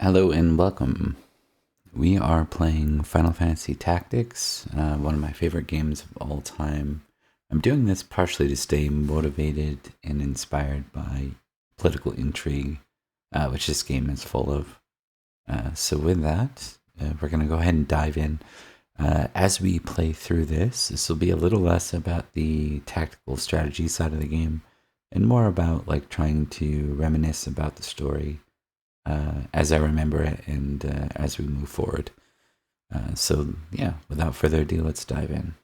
Hello and welcome. We are playing Final Fantasy Tactics, one of my favorite games of all time. I'm doing this partially to stay motivated and inspired by political intrigue, which this game is full of. So with that, we're going to go ahead and dive in. As we play through this will be a little less about the tactical strategy side of the game and more about like trying to reminisce about the story as I remember it and as we move forward. So, yeah, without further ado, let's dive in.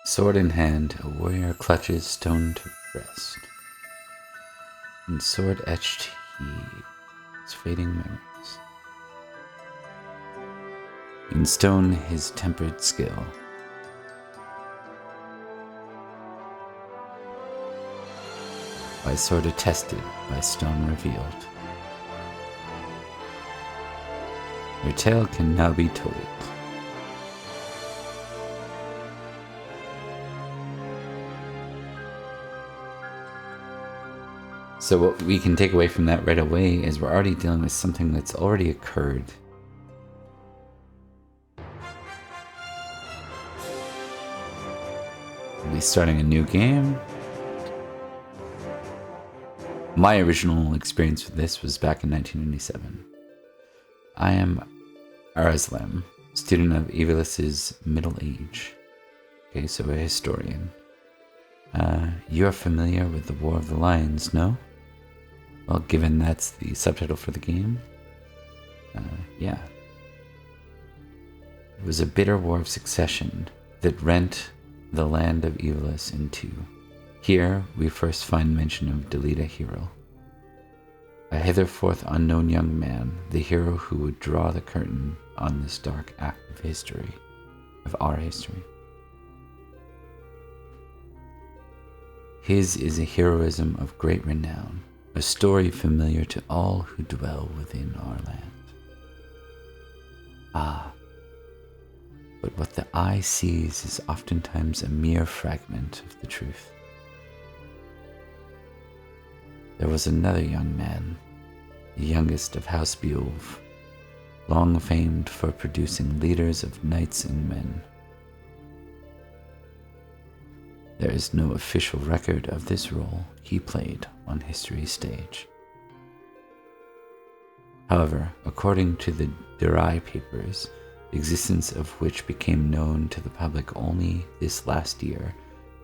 Sword in hand, a warrior clutches stone to rest. In sword etched he his fading memories. In stone his tempered skill. By sword attested, by stone revealed. Your tale can now be told. So what we can take away from that right away is we're already dealing with something that's already occurred. We'll be starting a new game. My original experience with this was back in 1997. I am Arazlem, student of Evilus's middle age. Okay, so a historian. You're familiar with the War of the Lions, no? Well, given that's the subtitle for the game, yeah. It was a bitter war of succession that rent the land of Evilus in two. Here we first find mention of Delita Hero, a hitherforth unknown young man, the hero who would draw the curtain on this dark act of history, of our history. His is a heroism of great renown, a story familiar to all who dwell within our land. Ah, but what the eye sees is oftentimes a mere fragment of the truth. There was another young man, the youngest of House Beowulf, long famed for producing leaders of knights and men. There is no official record of this role he played on history's stage. However, according to the Durai papers, the existence of which became known to the public only this last year,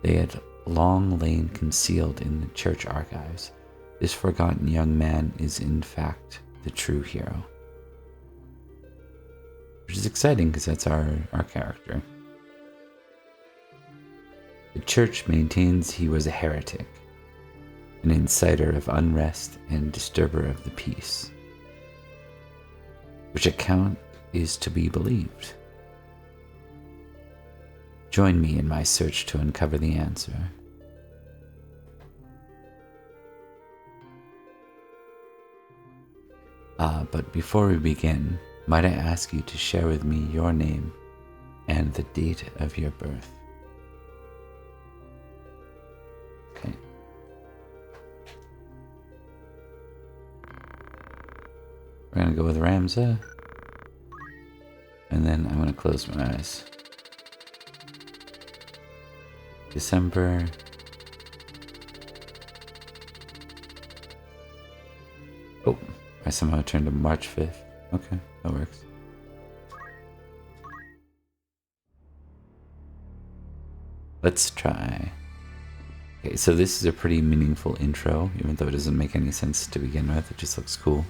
they had long lain concealed in the church archives. This forgotten young man is in fact the true hero. Which is exciting because that's our character. The church maintains he was a heretic, an inciter of unrest and disturber of the peace, which account is to be believed. Join me in my search to uncover the answer. But before we begin, might I ask you to share with me your name and the date of your birth? Okay. We're gonna go with Ramza. And then I'm gonna close my eyes. December. Oh, I somehow turned to March 5th. Okay, that works. Let's try. Okay, so this is a pretty meaningful intro, even though it doesn't make any sense to begin with. It just looks cool.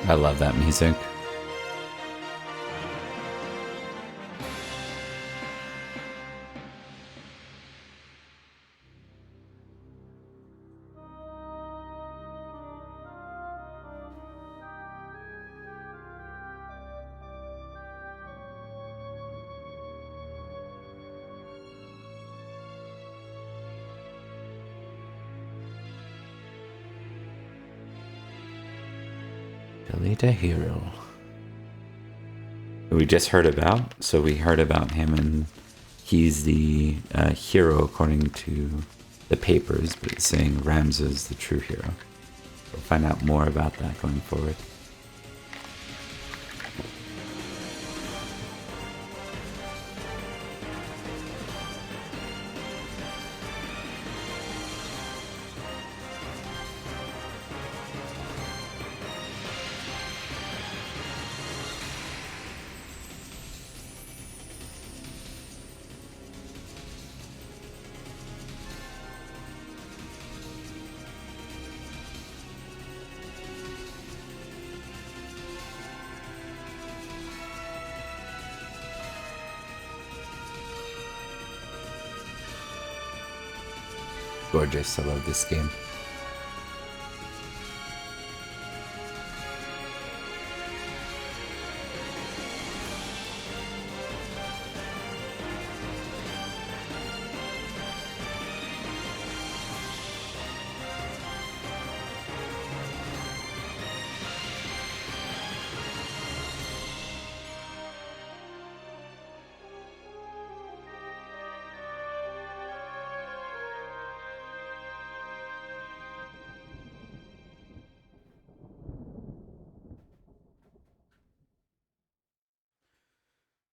I love that music. Delete a hero. We just heard about, so we heard about him, and he's the hero according to the papers, but it's saying Ramza is the true hero. We'll find out more about that going forward. Gorgeous, I love this game.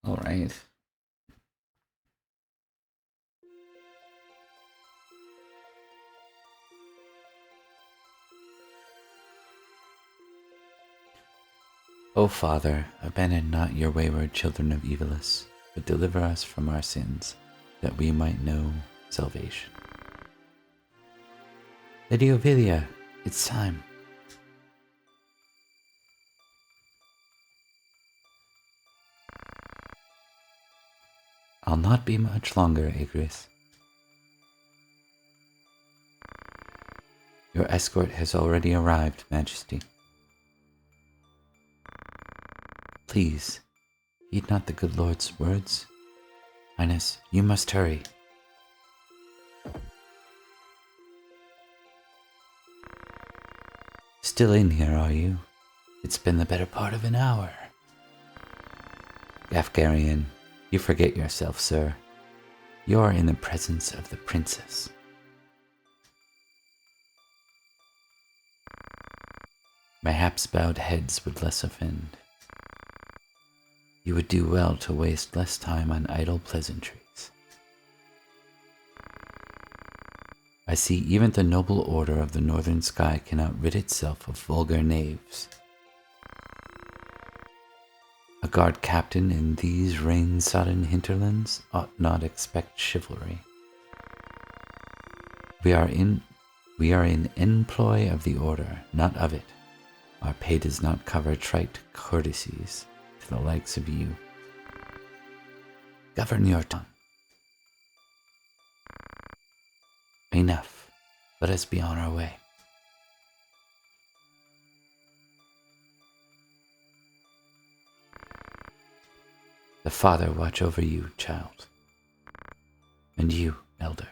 All right. O Father, abandon not your wayward children of Evilus, but deliver us from our sins, that we might know salvation. Lady Ovilia, it's time. I'll not be much longer, Aegris. Your escort has already arrived, Majesty. Please, heed not the good Lord's words. Highness, you must hurry. Still in here, are you? It's been the better part of an hour. Gafgarian, you forget yourself, sir. You're in the presence of the princess. Mayhaps bowed heads would less offend. You would do well to waste less time on idle pleasantries. I see even the noble order of the northern sky cannot rid itself of vulgar knaves. A guard captain in these rain-sodden hinterlands ought not expect chivalry. We are in employ of the order, not of it. Our pay does not cover trite courtesies to the likes of you. Govern your tongue. Enough. Let us be on our way. The Father watch over you, child. And you, elder.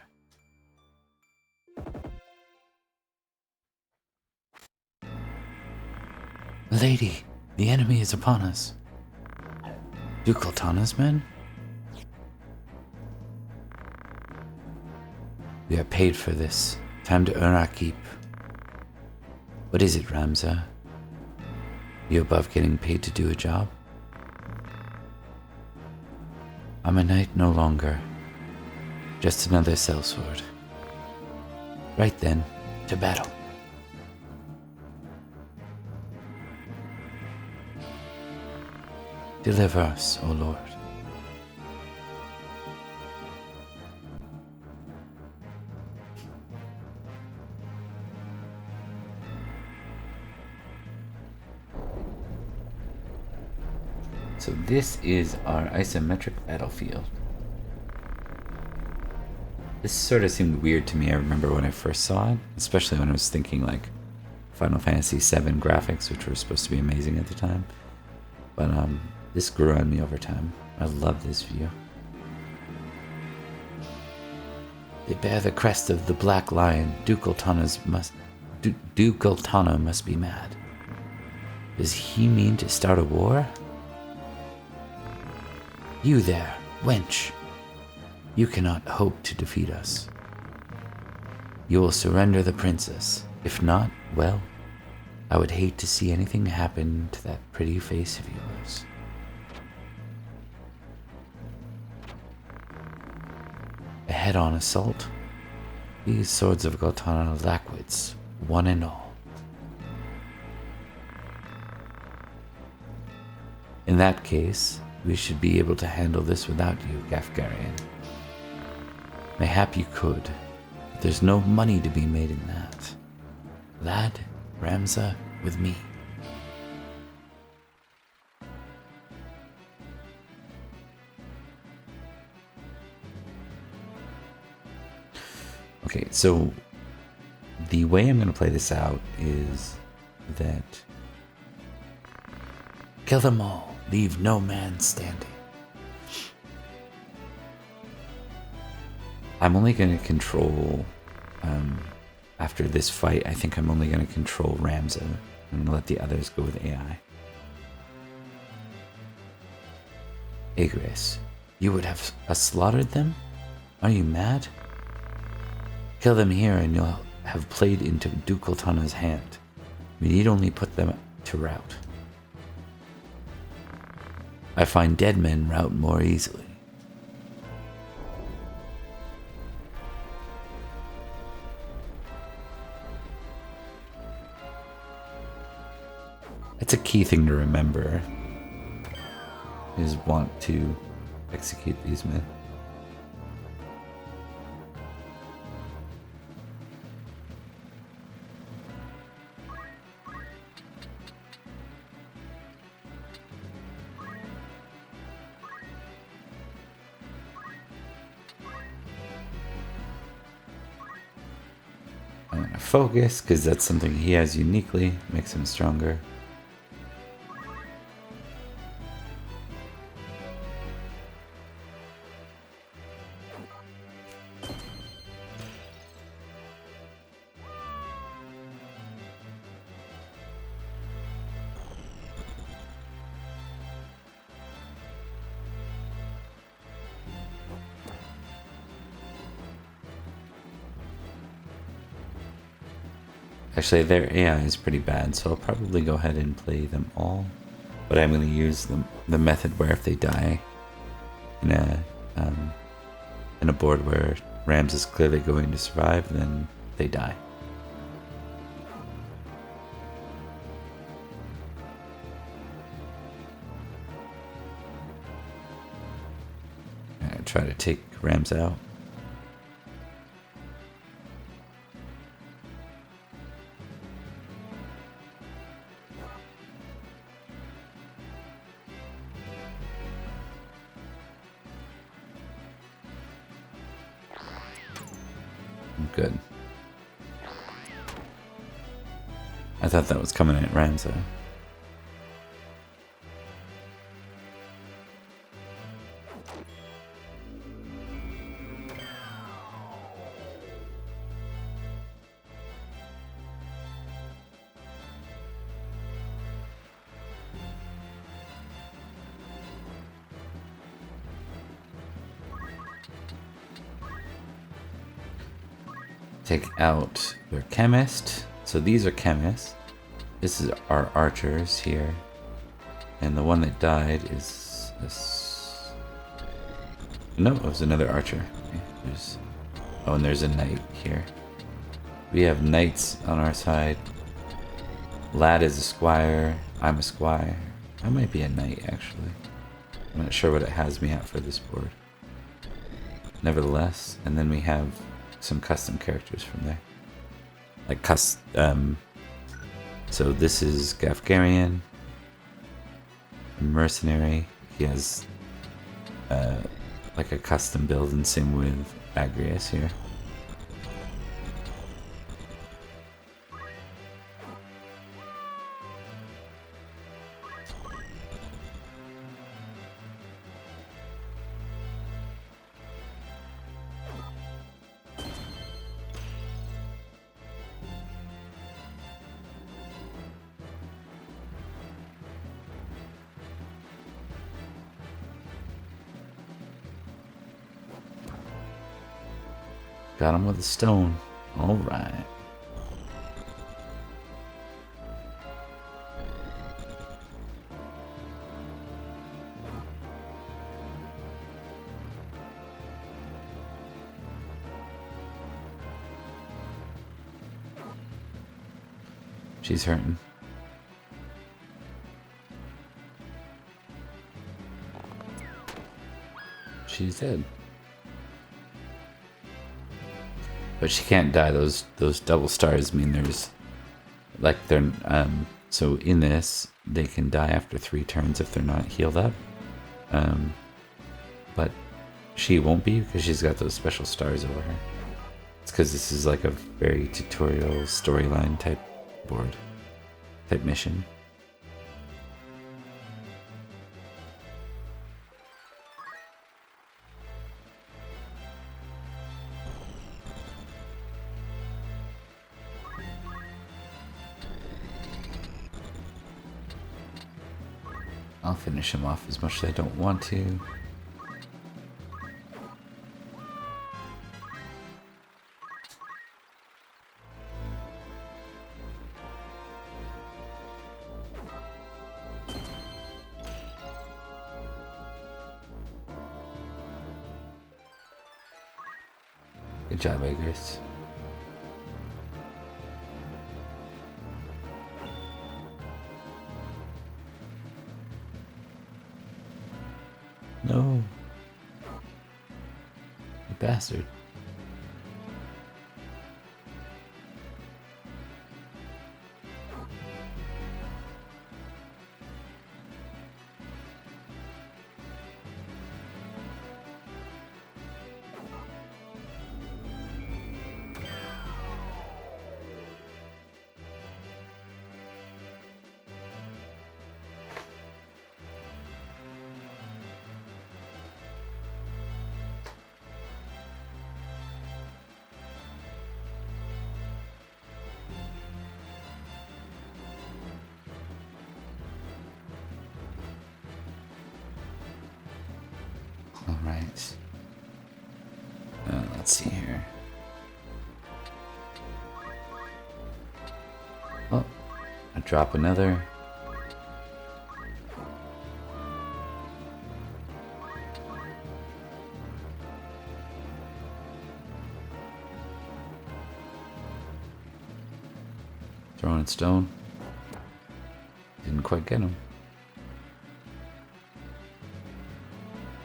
Lady, the enemy is upon us. Duke Altana's men? We are paid for this. Time to earn our keep. What is it, Ramza? You above getting paid to do a job? I'm a knight no longer. Just another sellsword. Right then, to battle. Deliver us, O Lord. So this is our isometric battlefield. This sort of seemed weird to me. I remember when I first saw it, especially when I was thinking like Final Fantasy VII graphics, which were supposed to be amazing at the time. But this grew on me over time. I love this view. They bear the crest of the Black Lion. Duke Ultana must be mad. Does he mean to start a war? You there, wench. You cannot hope to defeat us. You will surrender the princess. If not, well, I would hate to see anything happen to that pretty face of yours. A head-on assault? These swords of Goltana lack wits, one and all. In that case, we should be able to handle this without you, Gafgarian. Mayhap you could, but there's no money to be made in that. Lad, Ramza, with me. Okay, so the way I'm going to play this out is that kill them all, leave no man standing. I'm only going to control, after this fight, I think I'm only going to control Ramza and let the others go with AI. Igris, you would have slaughtered them? Are you mad? Kill them here and you'll have played into Duke Ultana's hand. We need only put them to rout. I find dead men rout more easily. It's a key thing to remember, is want to execute these men. I'm gonna focus, because that's something he has uniquely, makes him stronger. Actually, their AI is pretty bad, so I'll probably go ahead and play them all. But I'm going to use the method where if they die in a board where Rams is clearly going to survive, then they die. I'm going to try to take Rams out. Good. I thought that was coming at Ramza. Take out their chemist. So these are chemists. This is our archers here. And the one that died is this. No, it was another archer. Oh, and there's a knight here. We have knights on our side. Lad is a squire. I'm a squire. I might be a knight, actually. I'm not sure what it has me at for this board. Nevertheless, and then we have some custom characters from there. Like so this is Gafgarian, mercenary. he has like a custom build, and same with Agrias here. Got him with a stone. All right. She's hurting. She's dead. But she can't die. Those double stars mean there's like they're so in this they can die after 3 turns if they're not healed up. But she won't be because she's got those special stars over her. It's because this is like a very tutorial storyline type board, type mission. I'll finish him off as much as I don't want to. Good job, Agrias. No. You bastard. All right. Let's see here. Oh, I drop another. Throwing stone. Didn't quite get him.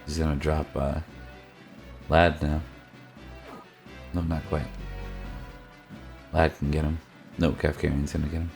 He's gonna drop Lad now. No, not quite. Lad can get him. No, Kefkarian's gonna get him.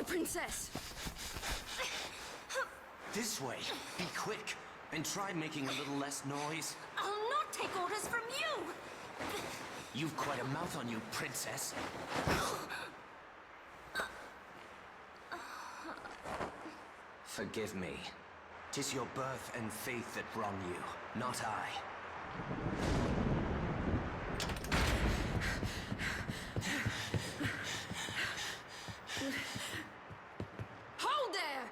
Princess! This way. Be quick. And try making a little less noise. I'll not take orders from you! You've quite a mouth on you, princess. Forgive me. 'Tis your birth and faith that wrong you, not I. Hold there!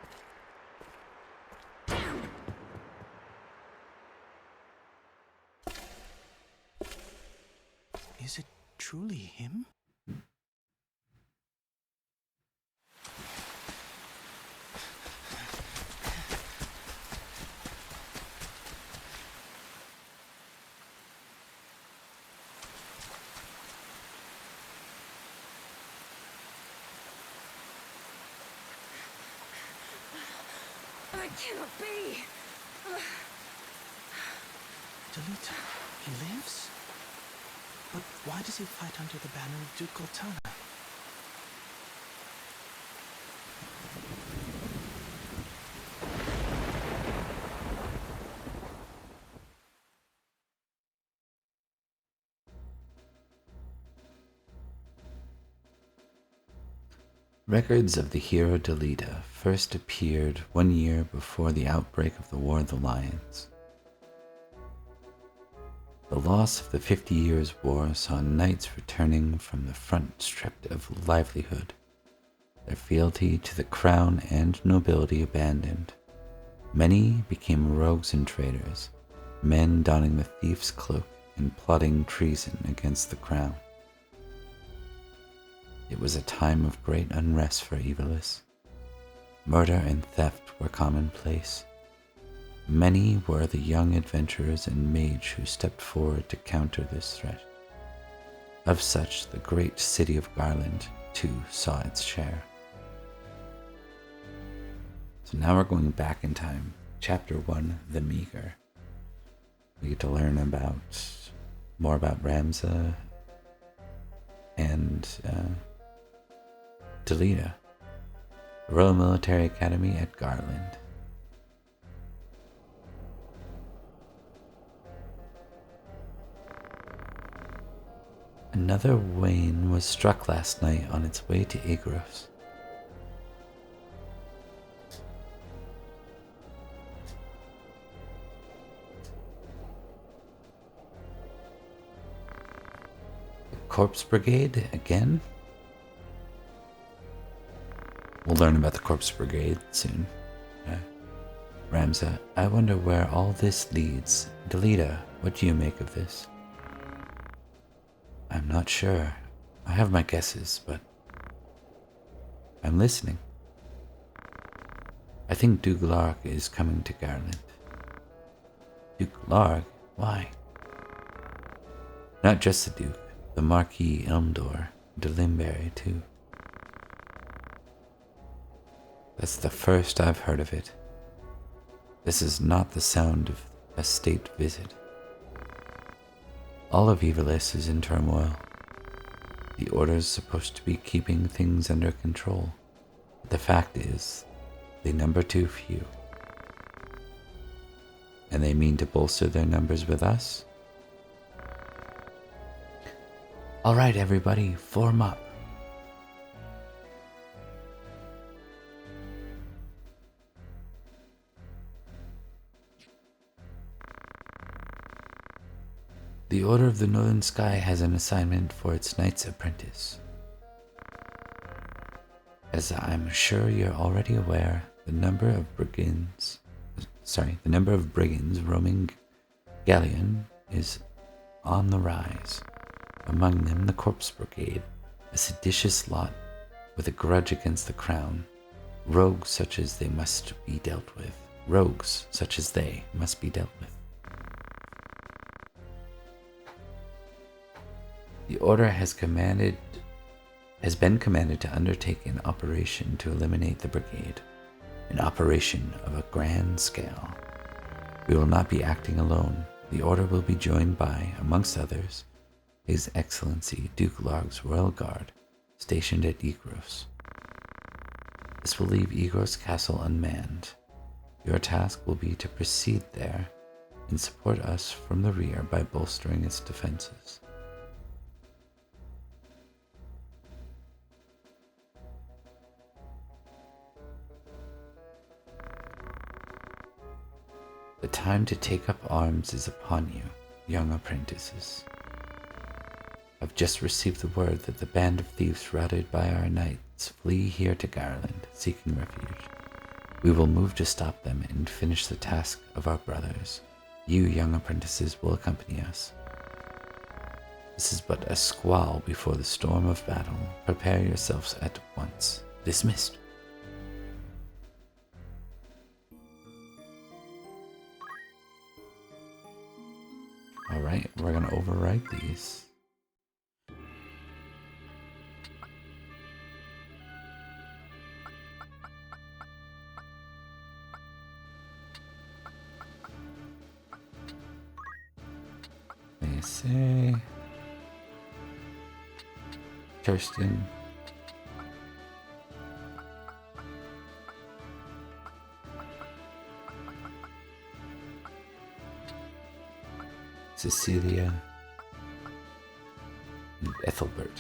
Is it truly him? That cannot be! Delita, he lives? But why does he fight under the banner of Duke Goltana? Records of the hero Delita first appeared 1 year before the outbreak of the War of the Lions. The loss of the 50 Years' War saw knights returning from the front stripped of livelihood, their fealty to the crown and nobility abandoned. Many became rogues and traitors, men donning the thief's cloak and plotting treason against the crown. It was a time of great unrest for Ivalice. Murder and theft were commonplace. Many were the young adventurers and mage who stepped forward to counter this threat. Of such, the great city of Garland, too, saw its share. So now we're going back in time. Chapter 1, The Meager. We get to learn more about Ramza and Delita, the Royal Military Academy at Garland. Another wain was struck last night on its way to Igros. The Corpse Brigade again? We'll learn about the Corpse Brigade soon. Ramza, I wonder where all this leads. Delita, what do you make of this? I'm not sure. I have my guesses, but I'm listening. I think Duke Larg is coming to Garland. Duke Larg? Why? Not just the Duke, the Marquis Elmdor, de Limberry too. That's the first I've heard of it. This is not the sound of a state visit. All of Ivalice is in turmoil. The Order's supposed to be keeping things under control, but the fact is, they number too few. And they mean to bolster their numbers with us? All right, everybody, form up. The Order of the Northern Sky has an assignment for its Knight's Apprentice. As I'm sure you're already aware, the number of brigands roaming Galleon is on the rise. Among them, the Corpse Brigade, a seditious lot with a grudge against the crown. Rogues such as they must be dealt with. The Order has been commanded to undertake an operation to eliminate the brigade, an operation of a grand scale. We will not be acting alone. The Order will be joined by, amongst others, His Excellency Duke Larg's Royal Guard, stationed at Igros. This will leave Igros Castle unmanned. Your task will be to proceed there and support us from the rear by bolstering its defenses. The time to take up arms is upon you, young apprentices. I've just received the word that the band of thieves routed by our knights flee here to Garland, seeking refuge. We will move to stop them and finish the task of our brothers. You, young apprentices, will accompany us. This is but a squall before the storm of battle. Prepare yourselves at once. Dismissed. Alright, we're going to overwrite these. they say? Kirsten. Cecilia. And Ethelbert.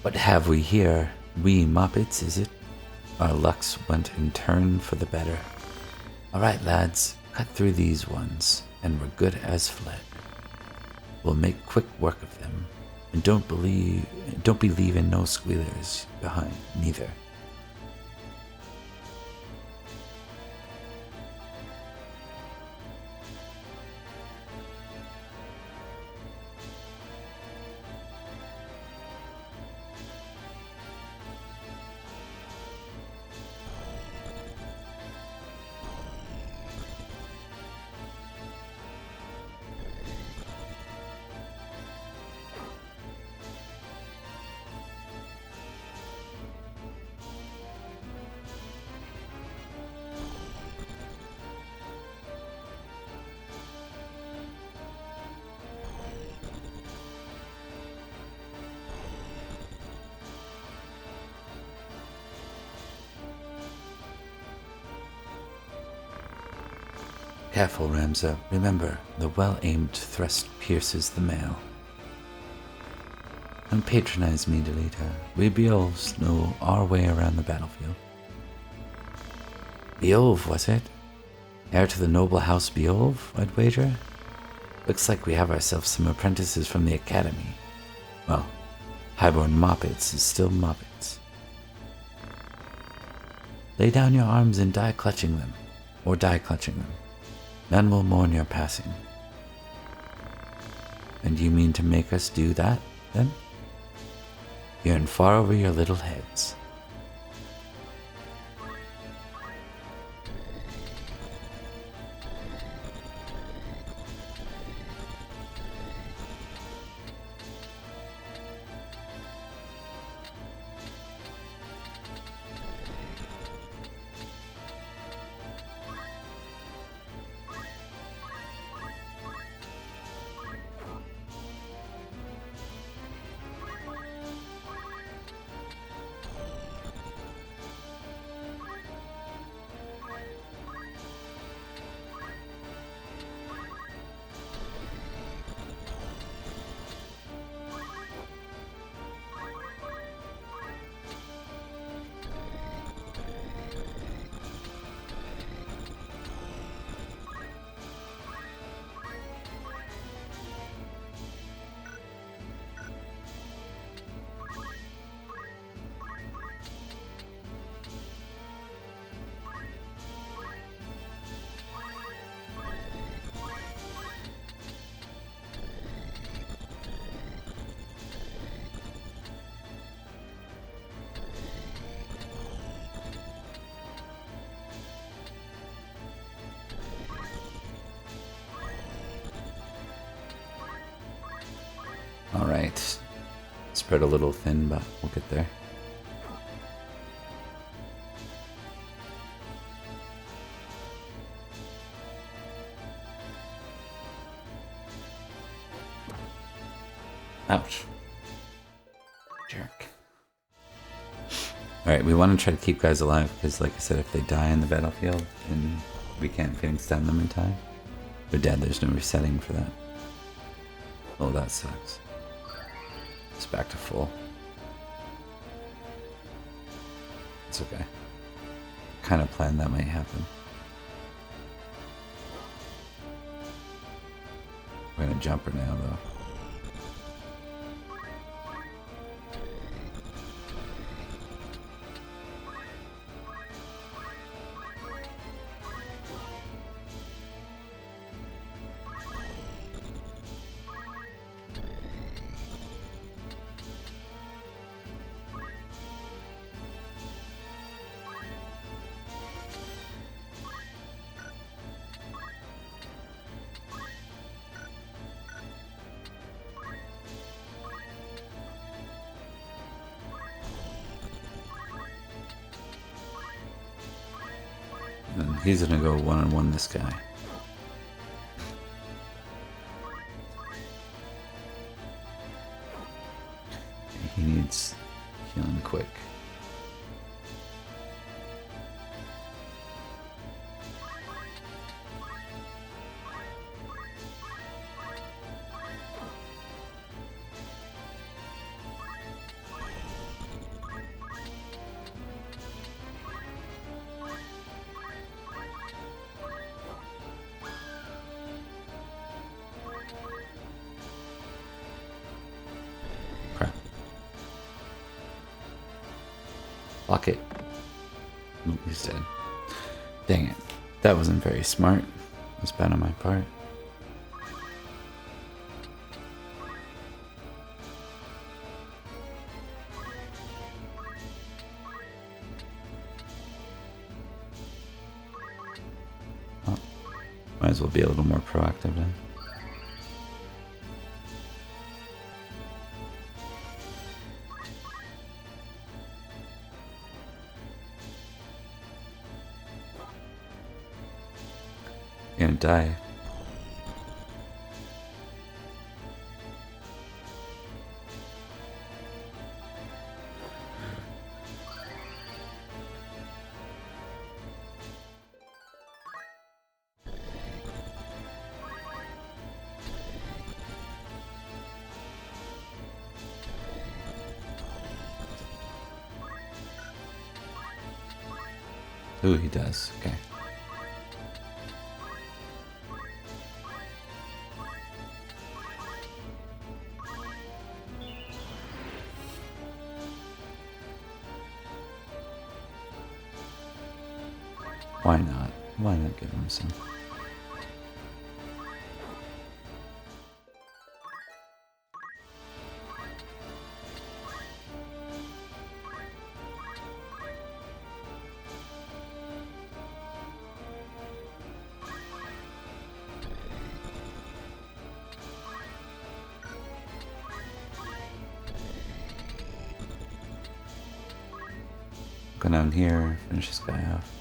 What have we here? We Muppets, is it? Our lucks went in turn for the better. Alright, lads, cut through these ones, and we're good as fled. We'll make quick work of them, and don't be leaving no squealers behind, neither. Careful, Ramza. Remember, the well-aimed thrust pierces the mail. Don't patronize me, Delita. We Beowulfs know our way around the battlefield. Beowulf, was it? Heir to the noble house Beowulf, I'd wager? Looks like we have ourselves some apprentices from the academy. Well, highborn Moppets is still Moppets. Lay down your arms and die clutching them, or die clutching them. None will mourn your passing. And you mean to make us do that, then? You're in far over your little heads. Alright. Spread a little thin, but we'll get there. Ouch. Jerk. Alright, we want to try to keep guys alive, because like I said, if they die in the battlefield and we can't Phoenix down them in time, they're dead. There's no resetting for that. Oh, that sucks. It's back to full. It's okay. Kind of planned that might happen. We're gonna jump her now, though. And he's gonna go one-on-one this guy. He needs healing quick. Block it. Oh, he's dead. Dang it. That wasn't very smart. It was bad on my part. Oh, might as well be a little more proactive then. You're gonna die. Ooh, he does. Okay. Why not? Why not give him some? Go down here, finish this guy off.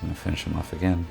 I'm gonna finish him off again.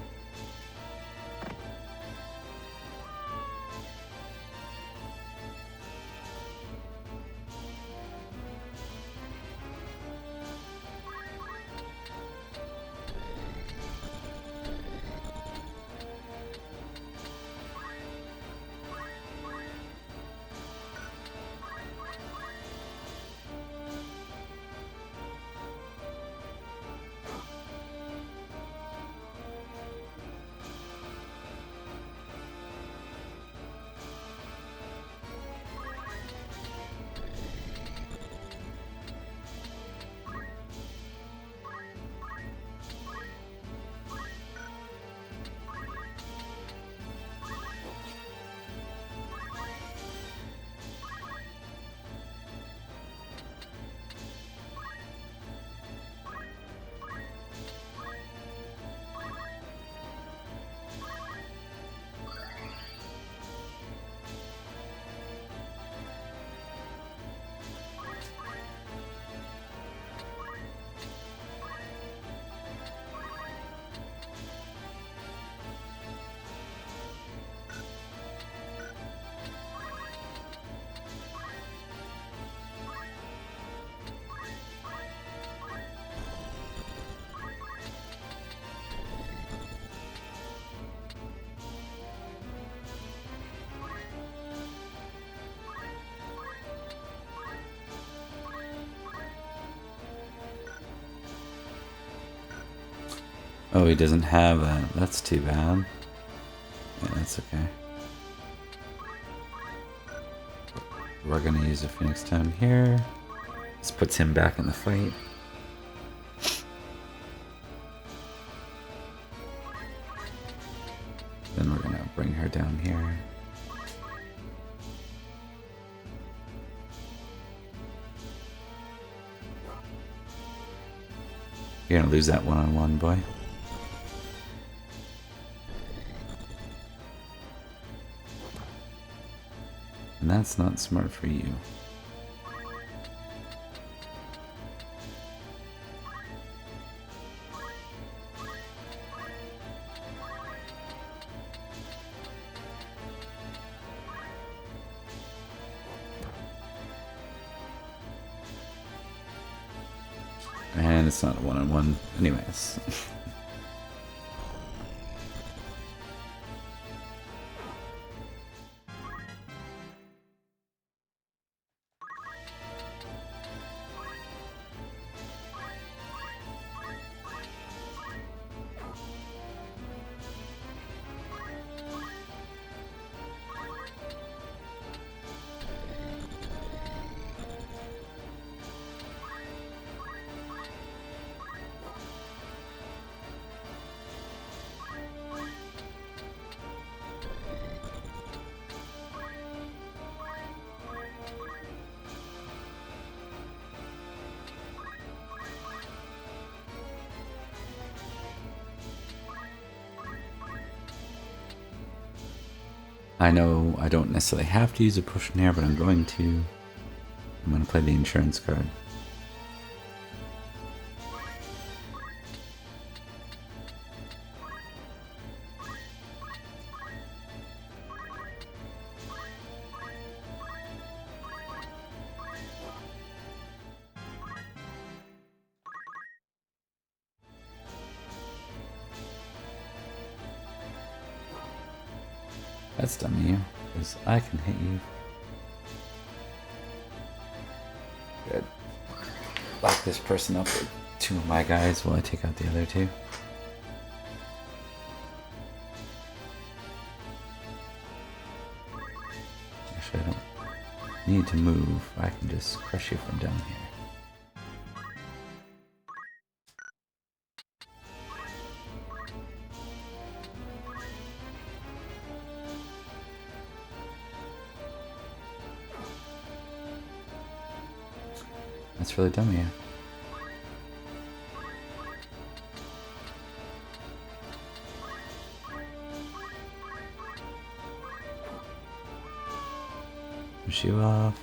Oh, he doesn't have that. That's too bad. Yeah, that's okay. We're gonna use a Phoenix Stone here. This puts him back in the fight. Then we're gonna bring her down here. You're gonna lose that one-on-one, boy. And that's not smart for you. And it's not a one-on-one anyways. I know I don't necessarily have to use a potion here, but I'm going to. I'm going to play the insurance card. That's dumb of you, because I can hit you. Good. Lock this person up with two of my guys while I take out the other two. Actually, I don't need to move. I can just crush you from down here. That's really dumb of you. Push you off.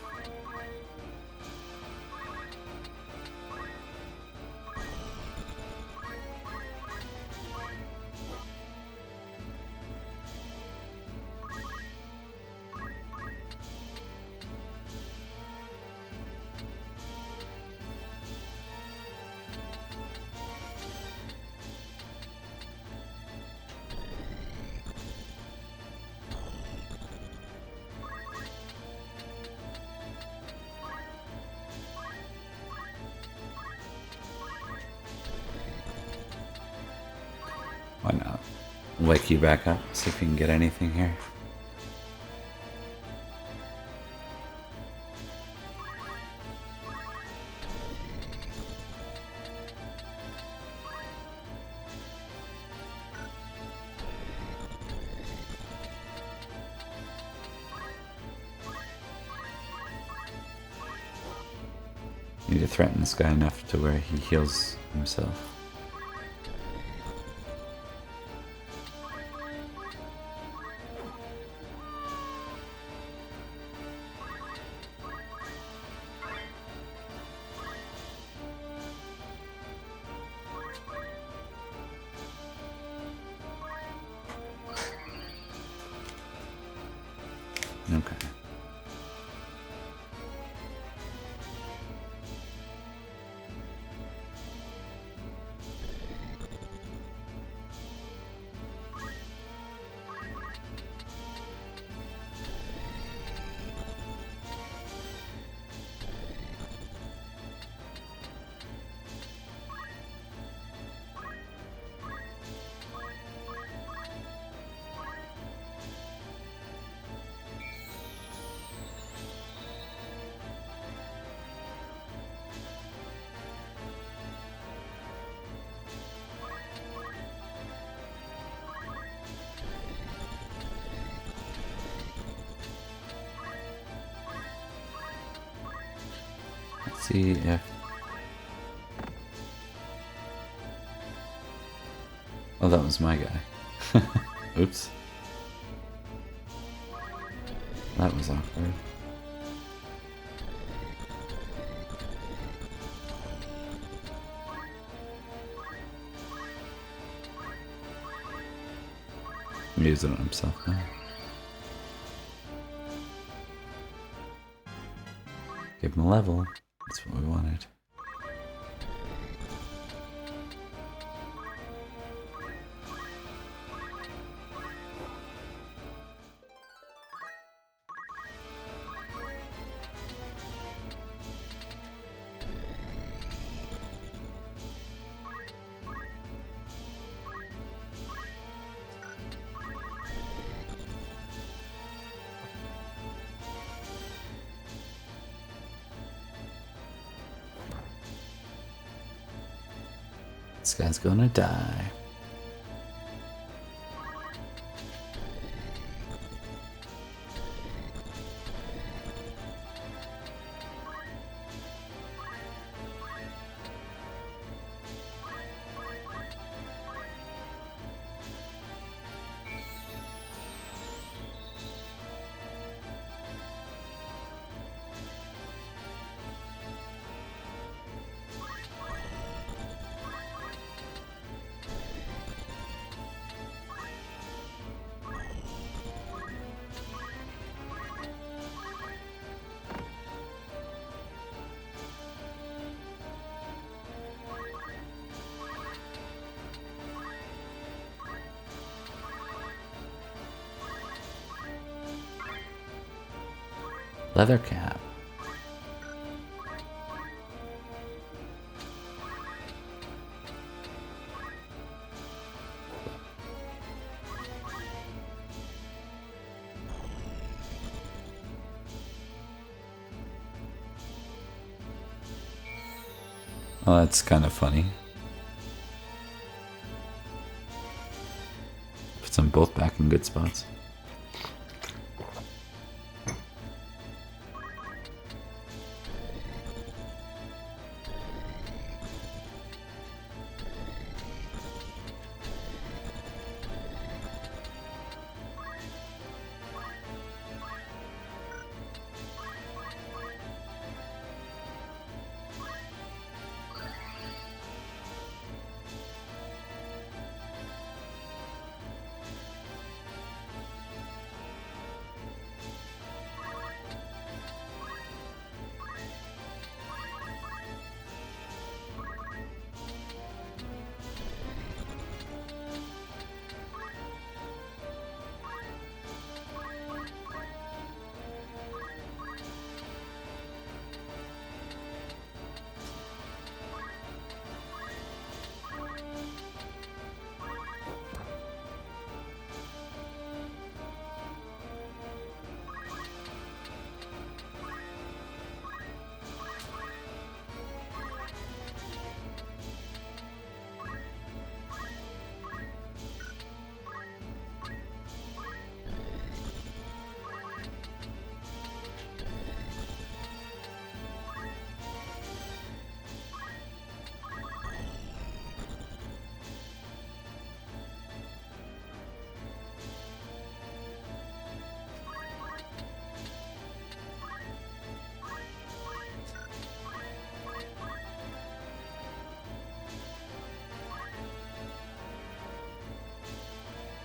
Why not? Wake you back up, see if you can get anything here. You need to threaten this guy enough to where he heals himself. Okay. see if... Oh, that was my guy. Oops. That was awkward. I'm using it himself now. Give him a level. That's what we wanted. This guy's gonna die. Leather cap. Oh, that's kind of funny. Puts them both back in good spots.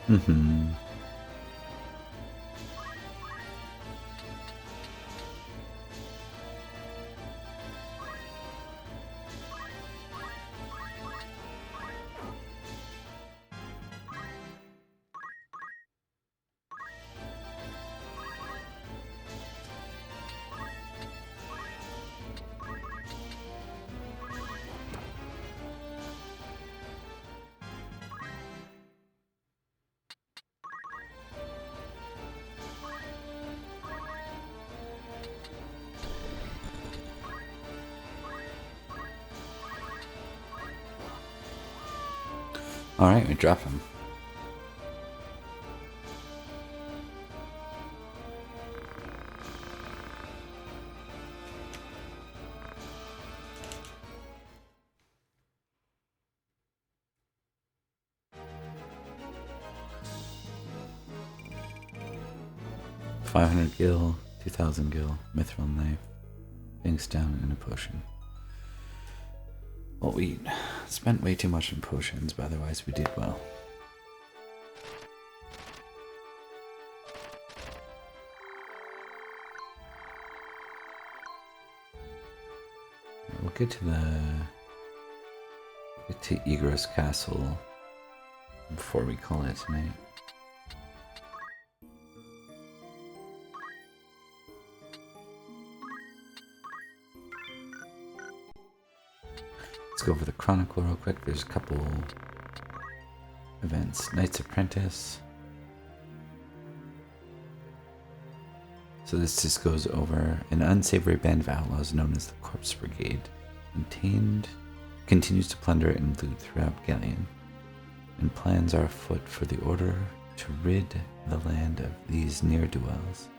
Mm-hmm. Alright, we drop him. 500 gil, 2000 gil, mithril knife, things down in a potion. Well, we spent way too much on potions, but otherwise we did well. We'll get to Igros Castle before we call it tonight. Let's go over the Chronicle real quick. There's a couple events. Knight's Apprentice. So this just goes over an unsavory band of outlaws known as the Corpse Brigade. Continues to plunder and loot throughout Galleon, and plans are afoot for the order to rid the land of these ne'er-do-wells.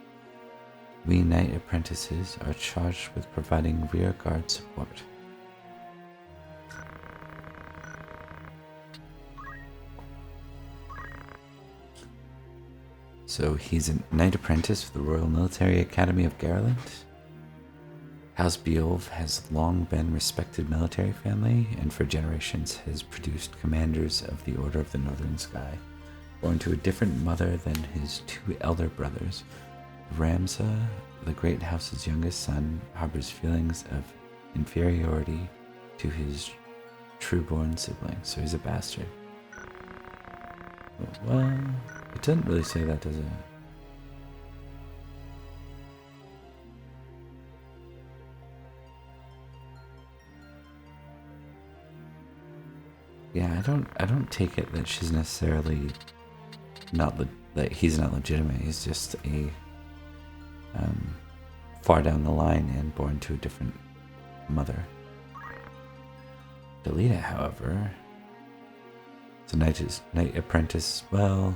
We knight apprentices are charged with providing rear guard support. So he's a knight apprentice for the Royal Military Academy of Garland. House Beowulf has long been a respected military family, and for generations has produced commanders of the Order of the Northern Sky. Born to a different mother than his two elder brothers, Ramza, the great house's youngest son, harbors feelings of inferiority to his true-born siblings, so he's a bastard. Well, it doesn't really say that, does it? Yeah, I don't take it that she's necessarily that he's not legitimate. He's just a far down the line and born to a different mother. Delita, however, it's a knight apprentice. Well,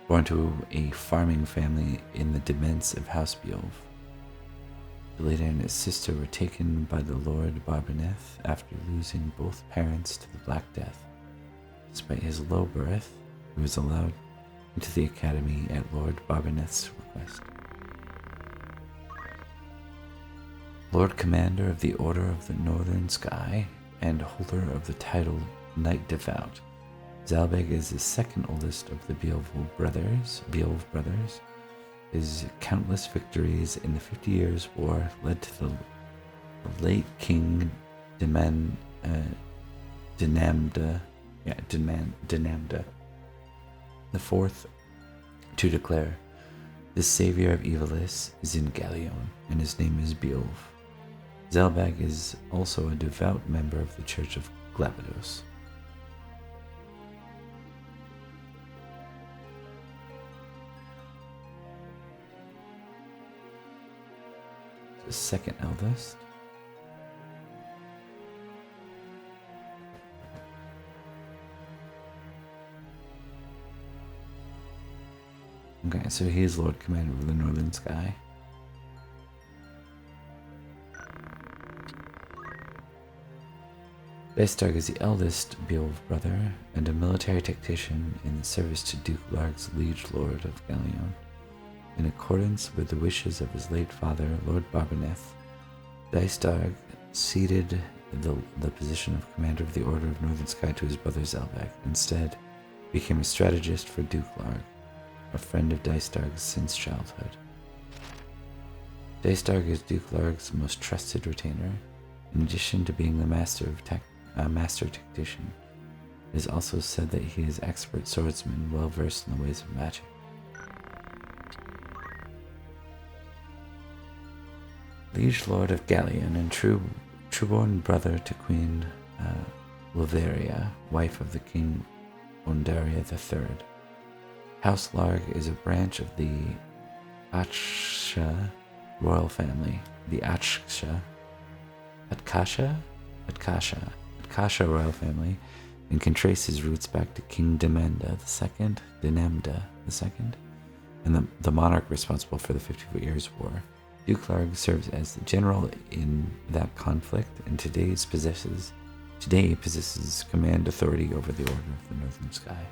born to a farming family in the demesne of House Beowulf. Delita and his sister were taken by the Lord Barboneth after losing both parents to the Black Death. Despite his low birth, he was allowed into the academy at Lord Barboneth's request. Lord Commander of the Order of the Northern Sky and holder of the title Knight Devout, Zalbeg is the second oldest of the Beowulf brothers. His countless victories in the 50 Years' War led to the late King Dinamda the Fourth to declare, "The savior of Evilis is in Galleon, and his name is Beowulf." Zalbag is also a devout member of the Church of Glabados. The second eldest. Okay, so he is Lord Commander of the Northern Sky. Daistarg is the eldest Beowulf brother and a military tactician in service to Duke Larg's liege lord of Galleon. In accordance with the wishes of his late father, Lord Barboneth, Daistarg ceded the position of commander of the Order of Northern Sky to his brother Zalbag. Instead, became a strategist for Duke Larg, a friend of Daistarg's since childhood. Daistarg is Duke Larg's most trusted retainer. In addition to being the master tactician, it is also said that he is expert swordsman, well versed in the ways of magic. Liege Lord of Galleon and true-born brother to Queen Leveria, wife of the King Ondaria III. House Larg is a branch of the Atsha royal family. The Atkasha royal family, and can trace his roots back to King Dinamda II, and the monarch responsible for the 50 Years' War. Duke Larg serves as the general in that conflict, and today possesses command authority over the Order of the Northern Sky.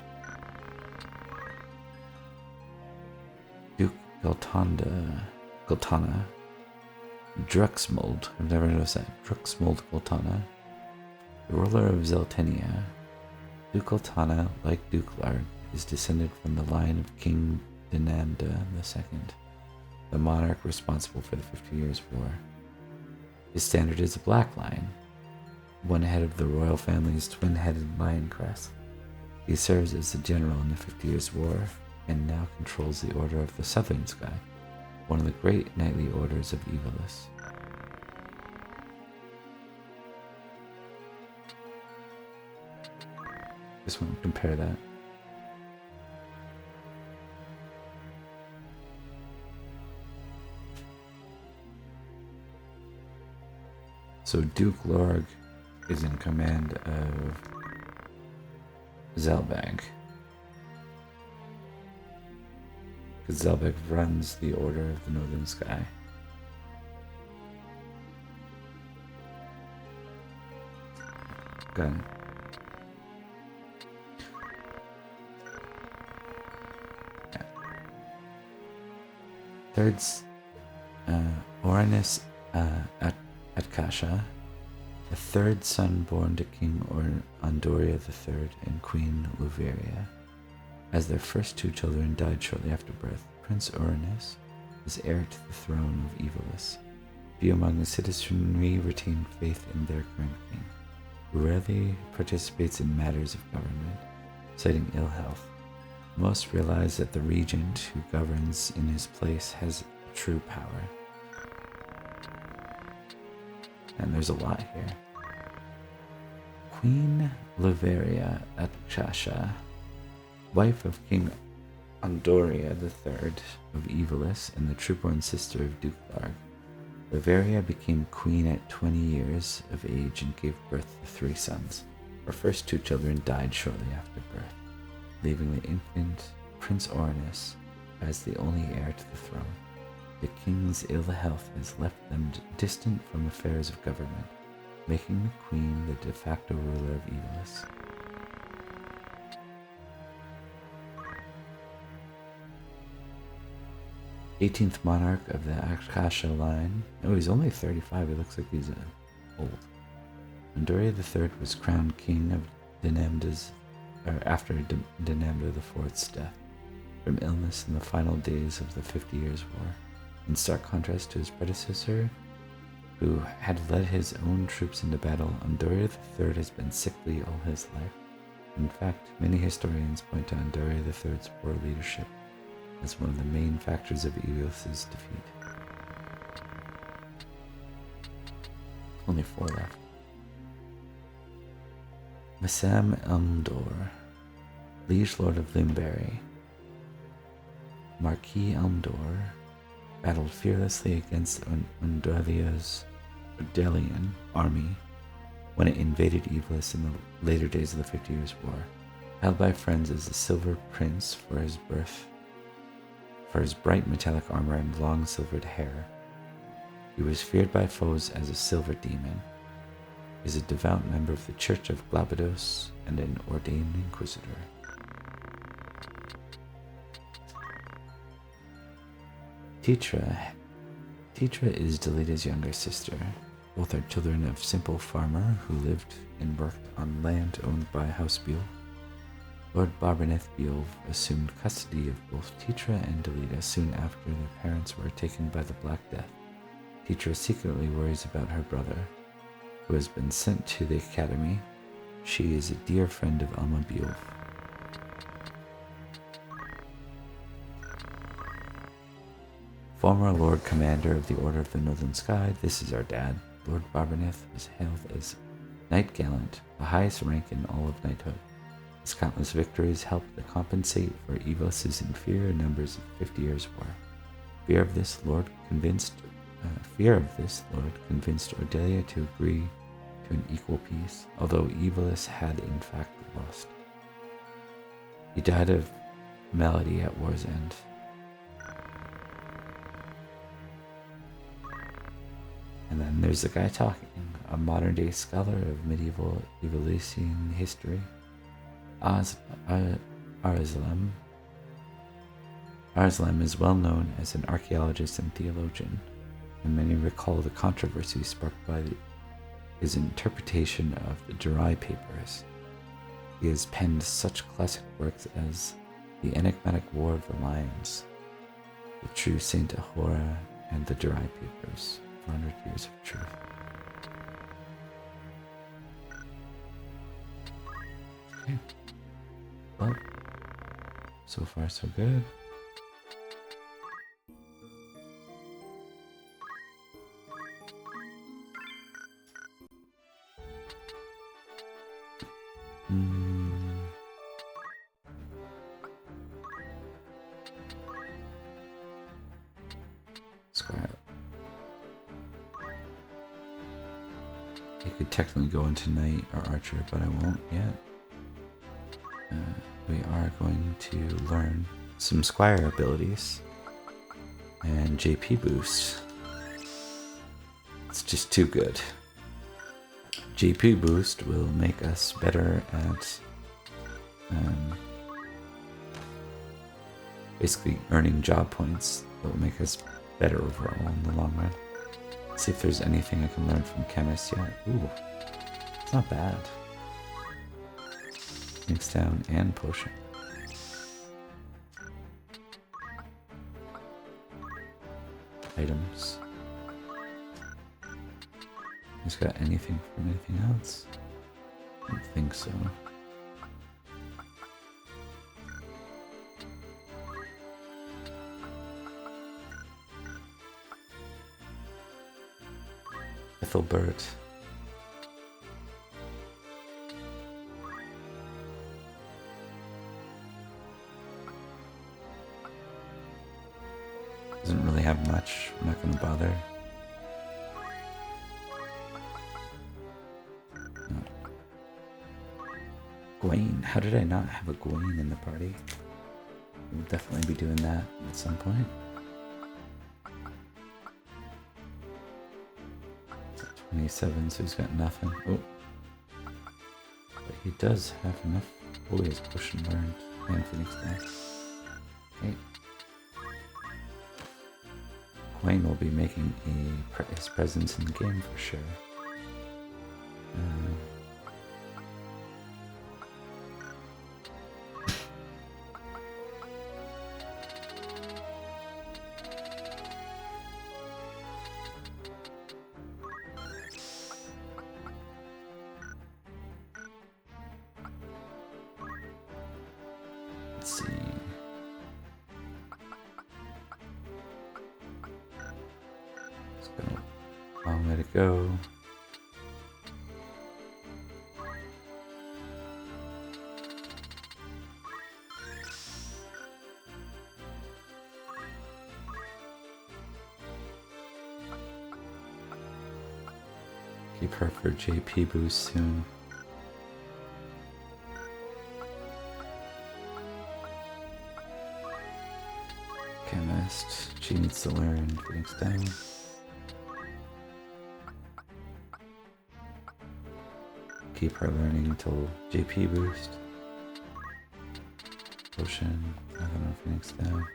Gultana, Druxmold, I've never noticed that, Druxmold Gultana, the ruler of Zeltenia. Duke Gultana, like Duke Larg, is descended from the line of King Dinamda II, the monarch responsible for the 50 Years' War. His standard is a black lion, one head of the royal family's twin-headed lion crest. He serves as the general in the 50 Years' War and now controls the Order of the Southern Sky, one of the great knightly orders of Evilis. Just want to compare that. So Duke Lorg is in command of Zelbag. Because Zelbag runs the Order of the Northern Sky. Got it. Yeah. Third's Oranus Atkasha, the third son born to King Andoria III and Queen Luveria. As their first two children died shortly after birth, Prince Uranus is heir to the throne of Evilis. Few among the citizenry retain faith in their current king, who rarely participates in matters of government, citing ill health. Most realize that the regent who governs in his place has true power. And there's a lot here. Queen Luveria Atkasha, wife of King Andoria III of Evilis and the true-born sister of Duke Larg. Luveria became queen at 20 years of age and gave birth to 3 sons. Her first 2 children died shortly after birth, leaving the infant Prince Oranus as the only heir to the throne. The king's ill health has left them distant from affairs of government, making the queen the de facto ruler of Evilis. '18th monarch of the Akasha line. Oh, he's only 35. He looks like he's old. Andoria III was crowned king of after Dinamda IV's death from illness in the final days of the 50 Years' War. In stark contrast to his predecessor, who had led his own troops into battle, Andoria III has been sickly all his life. In fact, many historians point to Andoria III's poor leadership as one of the main factors of Evilis' defeat. Only 4 left. Masam Elmdor, Liege Lord of Limberry. Marquis Elmdor battled fearlessly against Undalia's Undalian army when it invaded Evilis in the later days of the 50 Years' War. Held by friends as the Silver Prince for his bright metallic armor and long silvered hair, he was feared by foes as a silver demon. He is a devout member of the Church of Glabados and an ordained inquisitor. Tetra is Delita's younger sister. Both are children of simple farmer who lived and worked on land owned by House Beowulf. Lord Barberneth Beowulf assumed custody of both Tetra and Delita soon after their parents were taken by the Black Death. Tetra secretly worries about her brother, who has been sent to the academy. She is a dear friend of Alma Beowulf. Former Lord Commander of the Order of the Northern Sky, this is our dad. Lord Barberneth was hailed as Knight Gallant, the highest rank in all of knighthood. His countless victories helped to compensate for Evilis' inferior numbers of 50 Years' War. Fear of this Lord convinced Ordelia to agree to an equal peace, although Evilis had in fact lost. He died of malady at war's end. And then there's the guy talking, a modern-day scholar of medieval Evilisian history, Arzlam Arslan is well known as an archaeologist and theologian, and many recall the controversy sparked by his interpretation of the Durai Papers. He has penned such classic works as The Enigmatic War of the Lions, The True Saint Ahura, and the Durai Papers, 400 Years of Truth. Okay. Well, so far so good. Square. You could technically go into Knight or Archer, but I won't yet. We are going to learn some Squire abilities and JP boost. It's just too good. JP boost will make us better at basically earning job points that will make us better overall in the long run. Let's see if there's anything I can learn from Chemist yet. Ooh, it's not bad. Mix down and potion. Items. Has got anything from anything else? I don't think so. Ethelbert. Doesn't really have much. I'm not going to bother. No. Gawain. How did I not have a Gawain in the party? We'll definitely be doing that at some point. 27, so he's got nothing. Oh. But he does have enough. Oh, he has potion learned. And Phoenix Dance. Okay. Gawain will be making his presence in the game for sure. Let's see. It's got a long way to go. Keep her for JP boost soon. Chemist. She needs to learn Phoenix down. Keep her learning until JP boost. Potion. I don't know Phoenix down.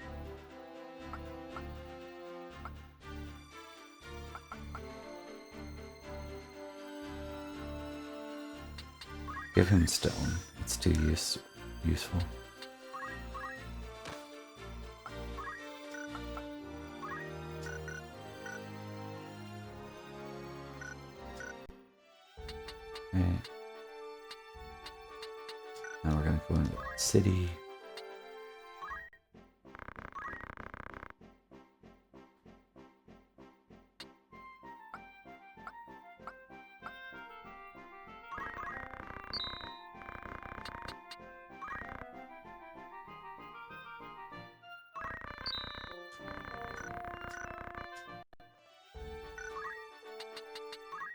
Give him stone. It's too useful. Okay. Now we're gonna go into the city.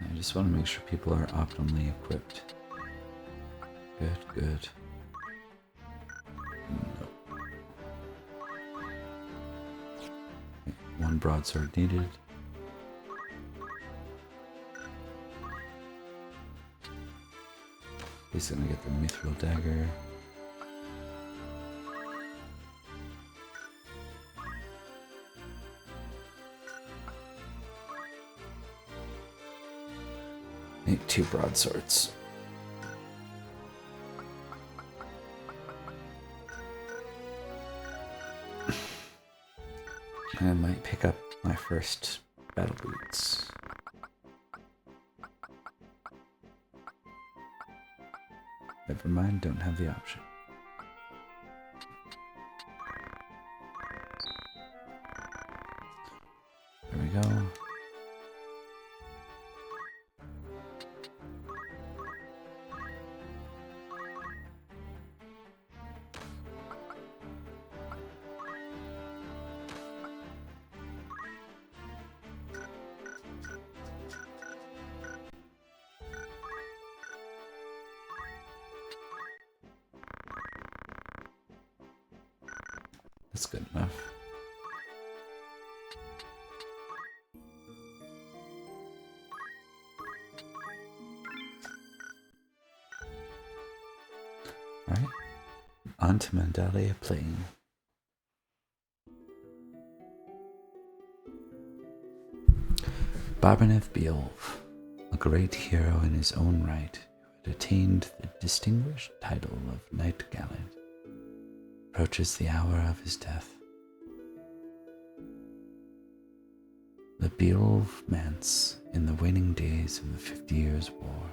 I just want to make sure people are optimally equipped. Good. Nope. Okay, one broadsword needed. He's gonna get the mithril dagger. Need 2 broadswords. I might pick up my first battle boots. Never mind, don't have the option. There we go. That's good enough. Alright, on to Mandalia Plain. Barbanev Beowulf, a great hero in his own right, who had attained the distinguished title of Knight Gallant, approaches the hour of his death. The Beowulf Manse in the waning days of the 50 Years' War.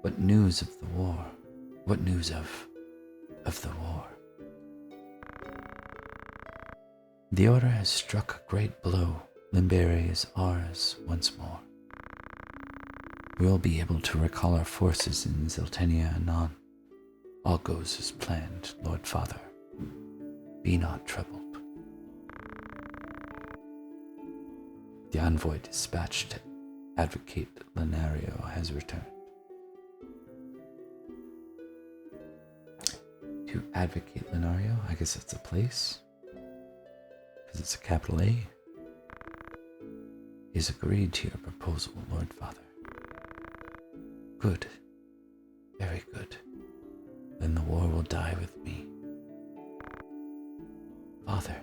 What news of the war? What news of the war? The Order has struck a great blow. Limberia is ours once more. We will be able to recall our forces in Zeltenia anon. All goes as planned, Lord Father. Be not troubled. The envoy dispatched Advocate Lenario has returned. To Advocate Lenario, I guess it's a place, because it's a capital A. He's agreed to your proposal, Lord Father. Good. Very good. Then the war will die with me. Father.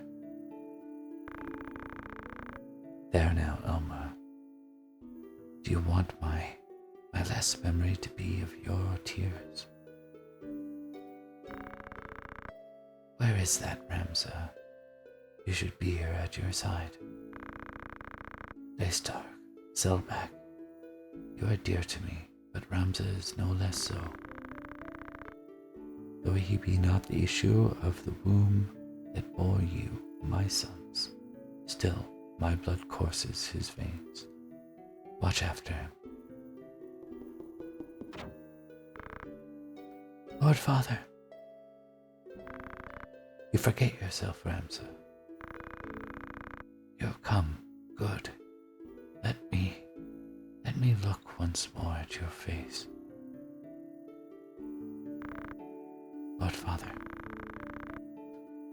There now, Elma. Do you want my last memory to be of your tears? Where is that, Ramza? You should be here at your side. Daystar, Zelbak, you are dear to me, but Ramza is no less so. Though he be not the issue of the womb that bore you, my sons, still my blood courses his veins. Watch after him. Lord Father, you forget yourself, Ramza. You have come, good. Let me look once more at your face. Lord Father,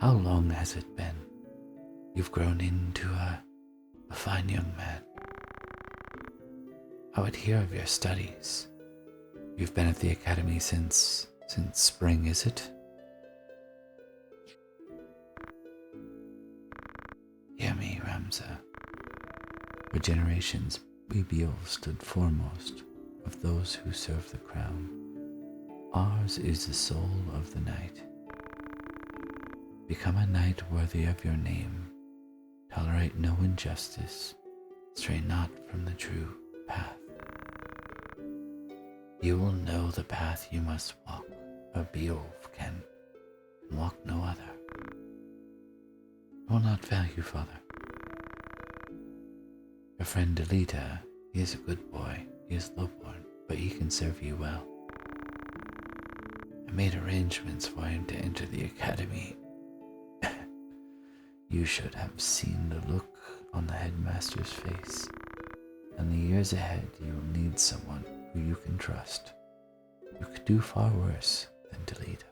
how long has it been? You've grown into a fine young man. I would hear of your studies. You've been at the academy since spring, is it? Hear me, Ramza. For generations, we Beowulf stood foremost of those who serve the crown. Ours is the soul of the night. Become a knight worthy of your name. Tolerate no injustice. Stray not from the true path. You will know the path you must walk, or Beowulf can walk no other. I will not fail you, Father. Your friend Delita, he is a good boy. He is lowborn, but he can serve you well. I made arrangements for him to enter the academy. You should have seen the look on the headmaster's face. In the years ahead, you will need someone who you can trust. You could do far worse than Delita.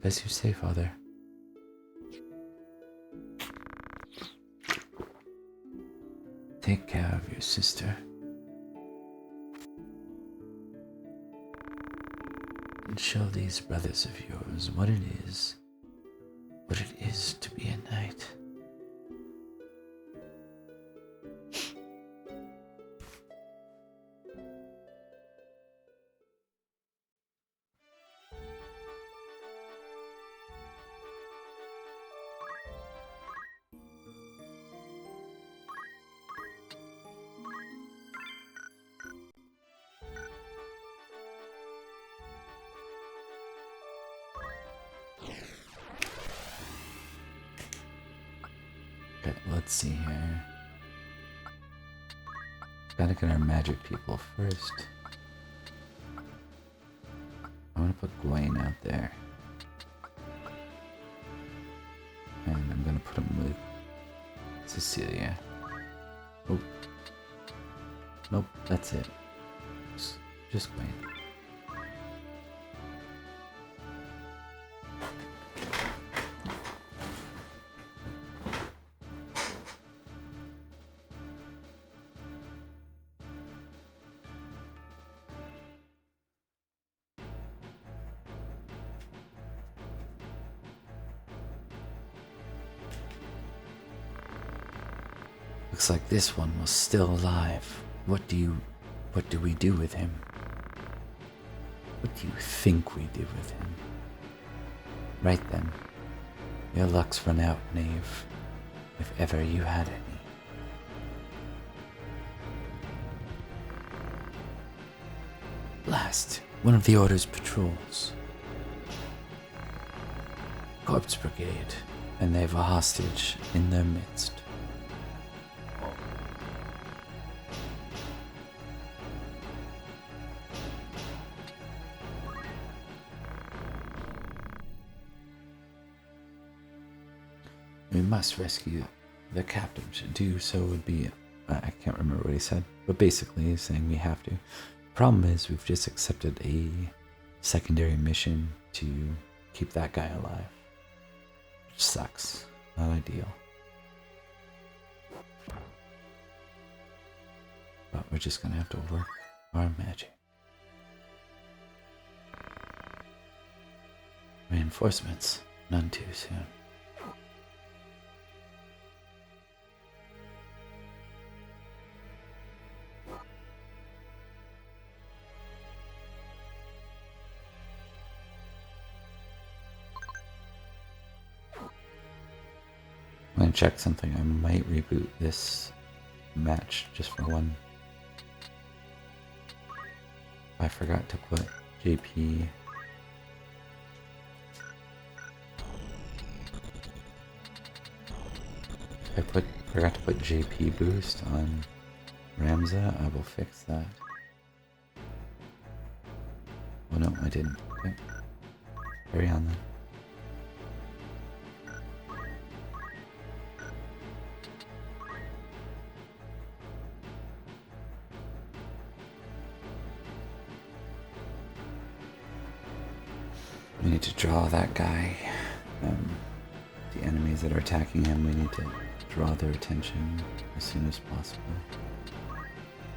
As you say, Father. Take care of your sister. And show these brothers of yours what it what it is to be a knight. Okay, let's see here. Gotta get our magic people first. I want to put Gawain out there. And I'm gonna put him with Cecilia. Oh. Nope, that's it. Just Gawain. Looks like this one was still alive. What do we do with him? What do you think we do with him? Right then. Your luck's run out, knave. If ever you had any. Last, one of the Order's patrols. Corpse Brigade, and they've a hostage in their midst. We must rescue the captain. To do so would be, I can't remember what he said, but basically he's saying we have to. Problem is, we've just accepted a secondary mission to keep that guy alive. Which sucks. Not ideal. But we're just gonna have to work our magic. Reinforcements, none too soon. I'm gonna check something. I might reboot this match just for one. I forgot to put JP. Forgot to put JP boost on Ramza. I will fix that. Oh no, I didn't. Okay. Carry on then. We need to draw that guy. The enemies that are attacking him, we need to draw their attention as soon as possible.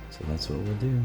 So that's what we'll do.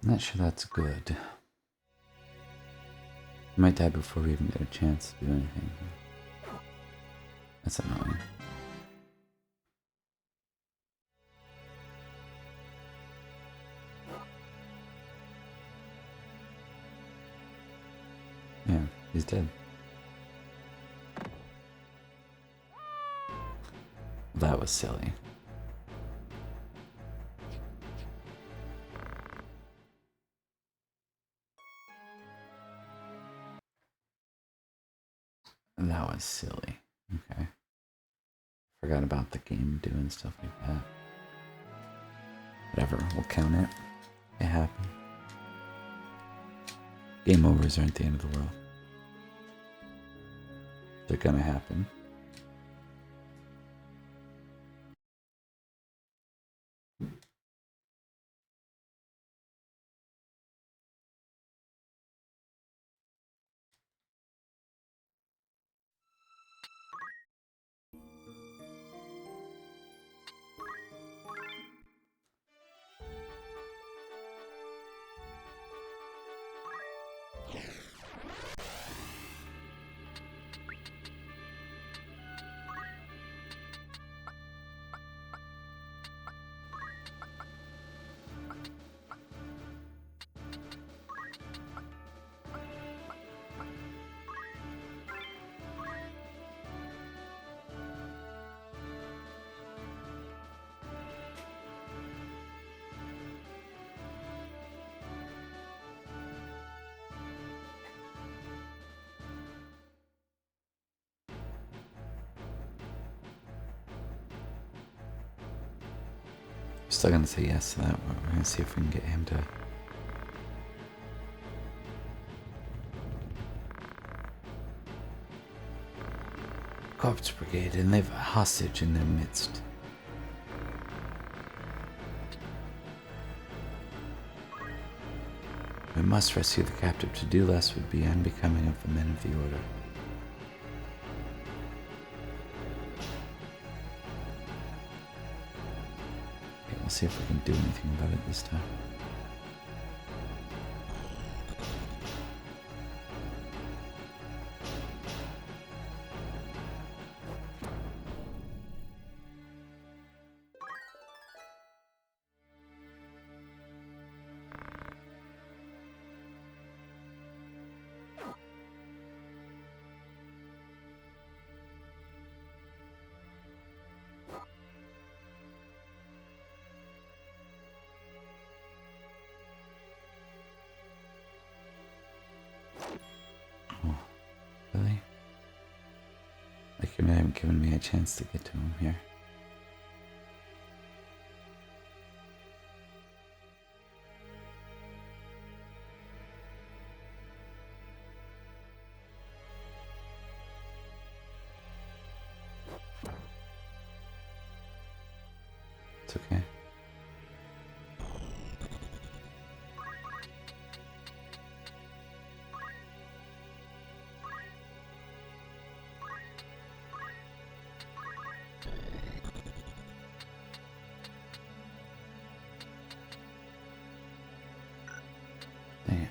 I'm not sure that's good. I might die before we even get a chance to do anything. That's annoying. Yeah, he's dead. That was silly. That was silly. Okay. Forgot about the game doing stuff like that. Whatever, we'll count it. It happened. Game overs aren't the end of the world. They're gonna happen. Still gonna say yes to that, but we're gonna see if we can get him to. Corpse Brigade, and they've a hostage in their midst. We must rescue the captive. To do less would be unbecoming of the men of the Order. Okay, we'll see if we can do anything about it this time. Really? Like you haven't given me a chance to get to him here. It's okay. Dang it.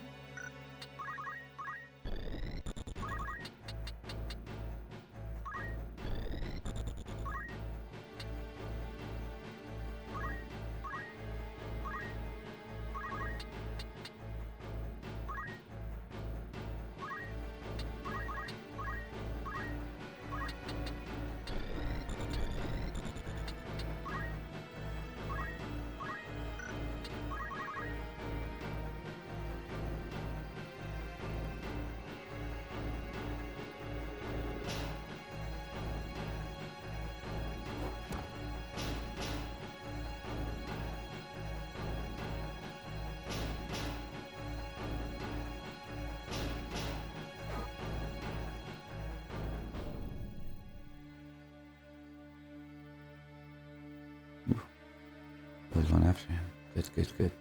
There's one after him. Good, good, good.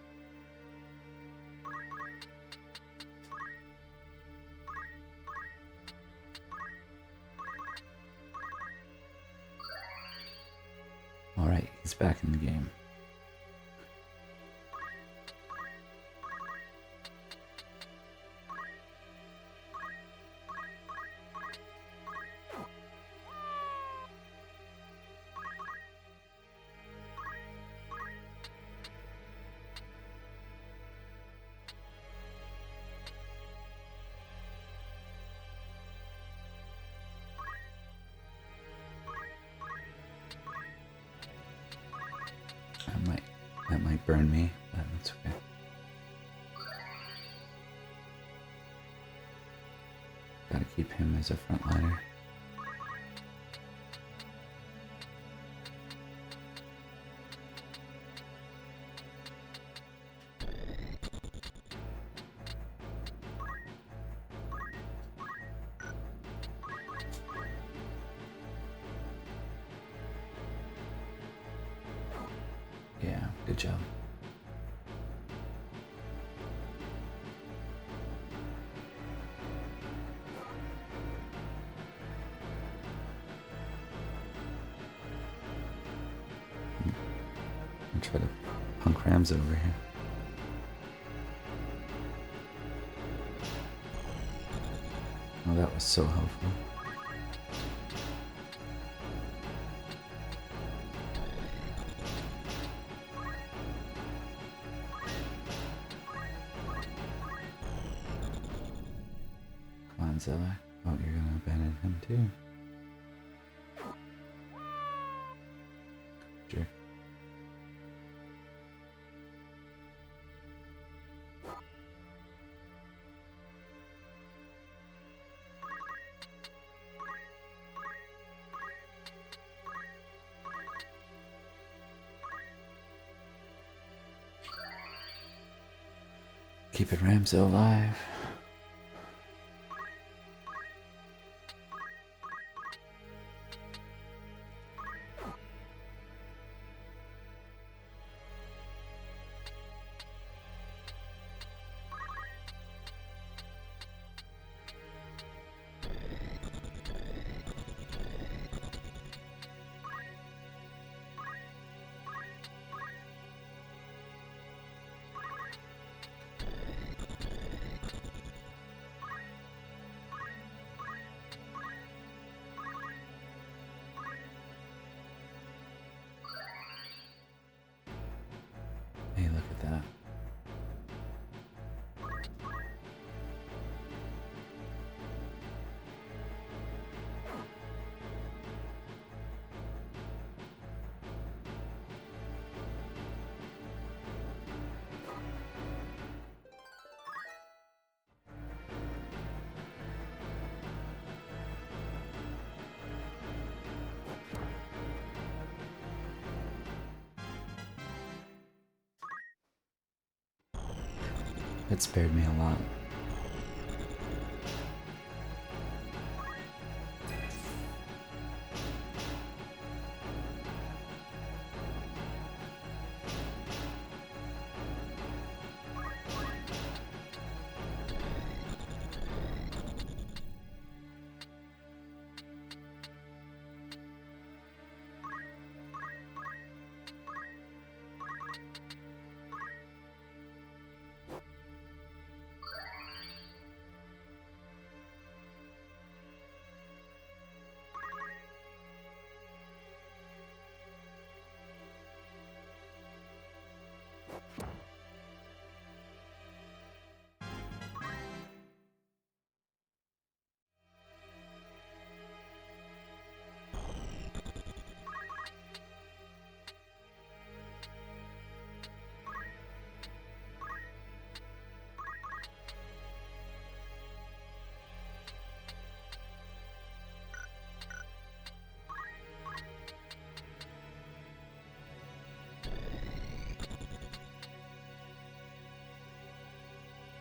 Alright, he's back in the game. might burn me, but that's okay. Gotta keep him as a frontliner. Yeah, good job. I'll try to punk Rams over here. Oh, that was so helpful. Come on, Zella. Oh, you're gonna abandon him too. Jerk. Keep it Ramzo alive. Hey, look at that. It spared me a lot.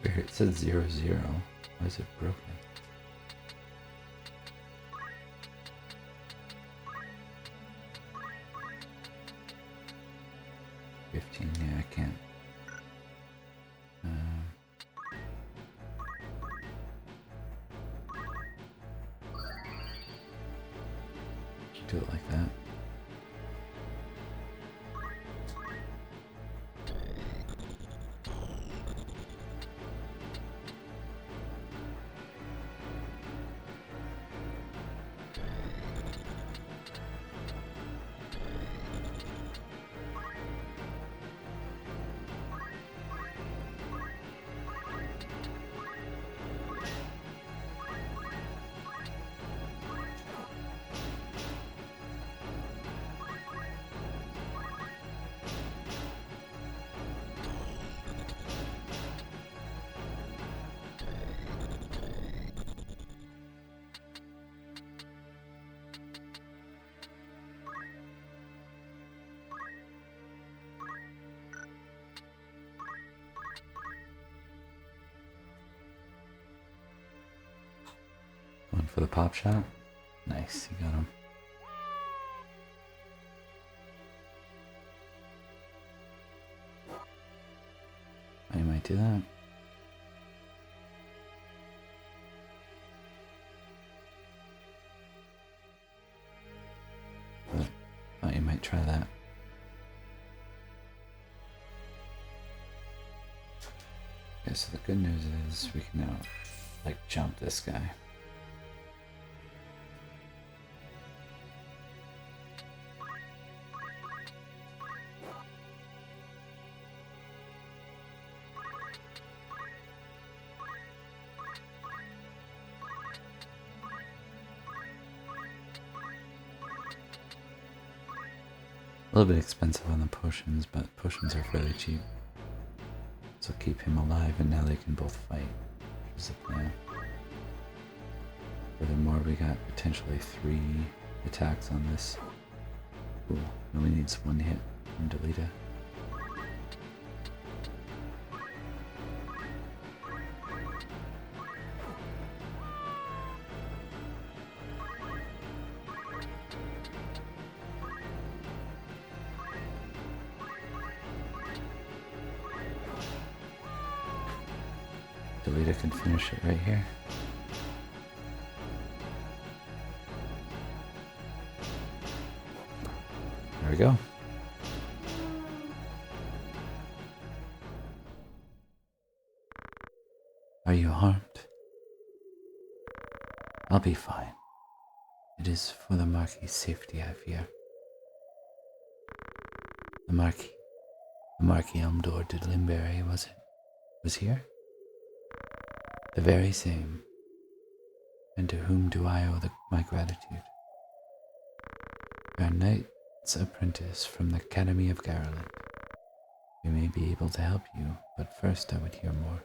It said 0-0. Why is it broken? Yeah, I can't. Do it like that. Going for the pop shot. Nice, you got him. Oh, you might do that. But thought you might try that. Okay, so the good news is we can now, like, jump this guy. A little bit expensive on the potions, but potions are fairly cheap. So keep him alive and now they can both fight. Is the plan. Furthermore, we got potentially 3 attacks on this. Cool. Only needs 1 hit from Delita. Delita can finish it right here. There we go. Are you harmed? I'll be fine. It is for the Marquis' safety I fear. The Marquis Elmdor de Limberry, was here? The very same. And to whom do I owe my gratitude? You are Knight's apprentice from the Academy of Garland. We may be able to help you, but first I would hear more.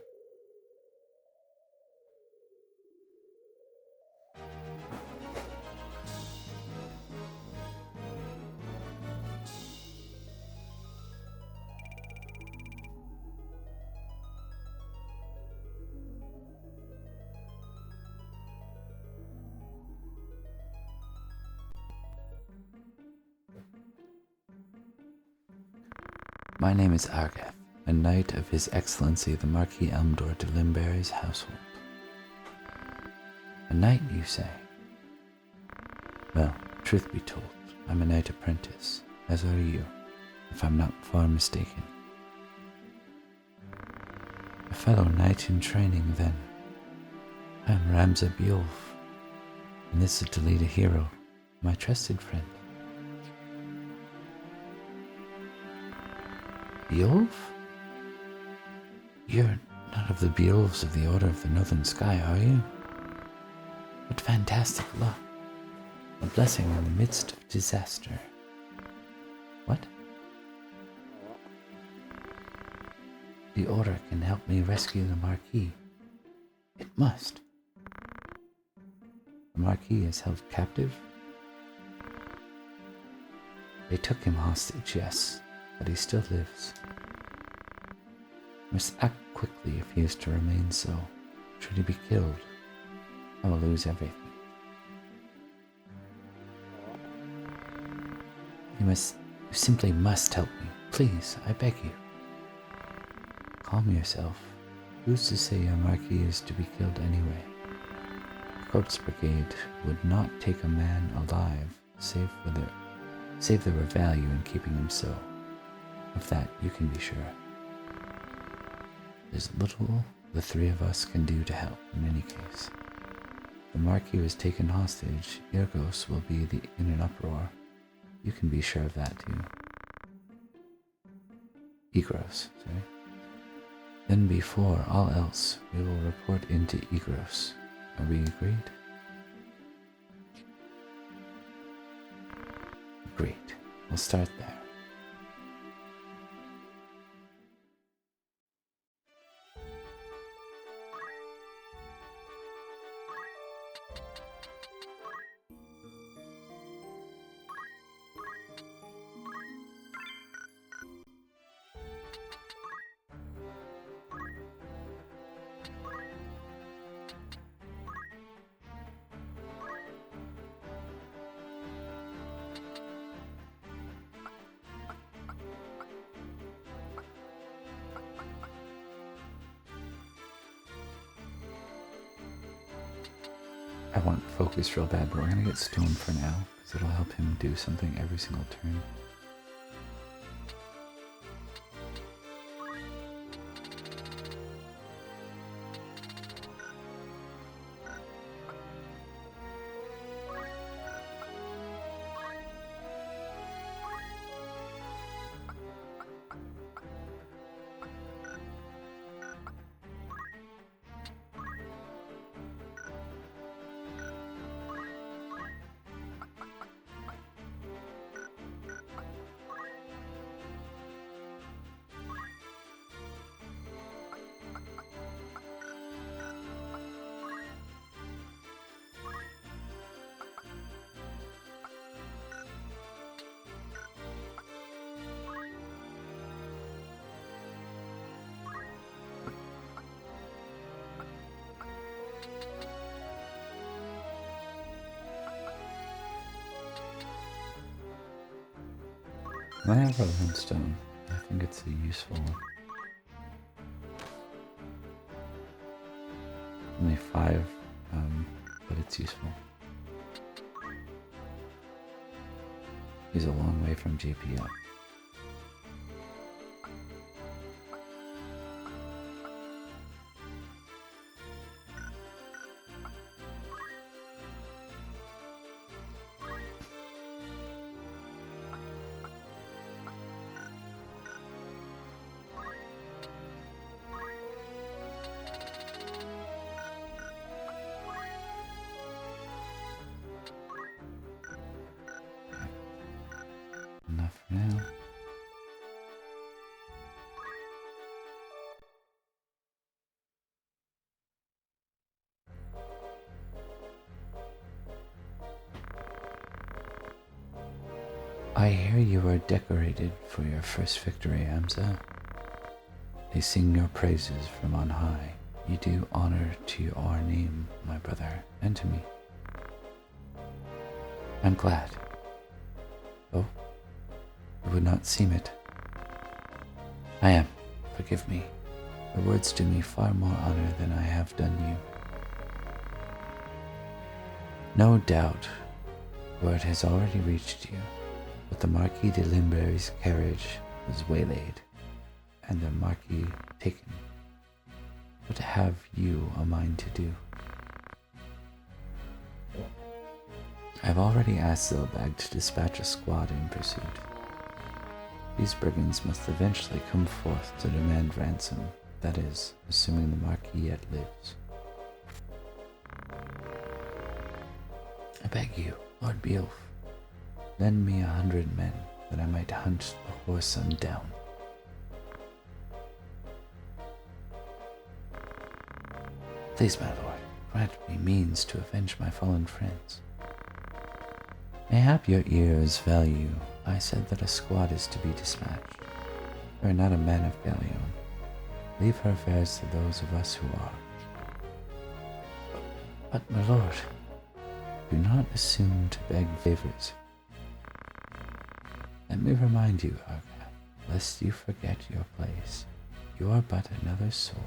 My name is Argath, a knight of His Excellency the Marquis Elmdor de Limberry's household. A knight, you say? Well, truth be told, I'm a knight apprentice, as are you, if I'm not far mistaken. A fellow knight in training, then. I'm Ramza Beowulf, and this is Delita Hero, my trusted friend. Beowulf? You're not of the Beowulfs of the Order of the Northern Sky, are you? What fantastic luck. A blessing in the midst of disaster. What? The Order can help me rescue the Marquis. It must. The Marquis is held captive? They took him hostage, yes, but he still lives. We must act quickly if he is to remain so. Should he be killed, I will lose everything. You simply must help me. Please, I beg you. Calm yourself. Who's to say your Marquis is to be killed anyway? The Corpse Brigade would not take a man alive, save their value in keeping him so. Of that you can be sure. There's little the 3 of us can do to help in any case. The Marquis was taken hostage. Yrgos will be in an uproar. You can be sure of that too. Egros, sorry. Then before all else, we will report into Egros. Are we agreed? Great. We'll start there. I want focus real bad, but we're gonna get Stone for now, because it'll help him do something every single turn. I have a Stone. I think it's a useful one. Only 5, but it's useful. He's a long way from GP up. Enough for now. I hear you are decorated for your first victory, Amza. They sing your praises from on high. You do honor to your name, my brother, and to me. I'm glad. Oh, it would not seem it. I am. Forgive me. Your words do me far more honor than I have done you. No doubt, word has already reached you, but the Marquis de Limberry's carriage was waylaid, and the Marquis taken. What have you a mind to do? I've already asked Zilbag to dispatch a squad in pursuit. These brigands must eventually come forth to demand ransom, that is, assuming the Marquis yet lives. I beg you, Lord Beowulf, lend me 100 men, that I might hunt the whoreson down. Please, my lord, grant me means to avenge my fallen friends. Mayhap your ears value. I said that a squad is to be dispatched. You are not a man of Galleon. Leave her affairs to those of us who are. But, my lord, do not assume to beg favors. Let me remind you, Arga, lest you forget your place. You are but another sword,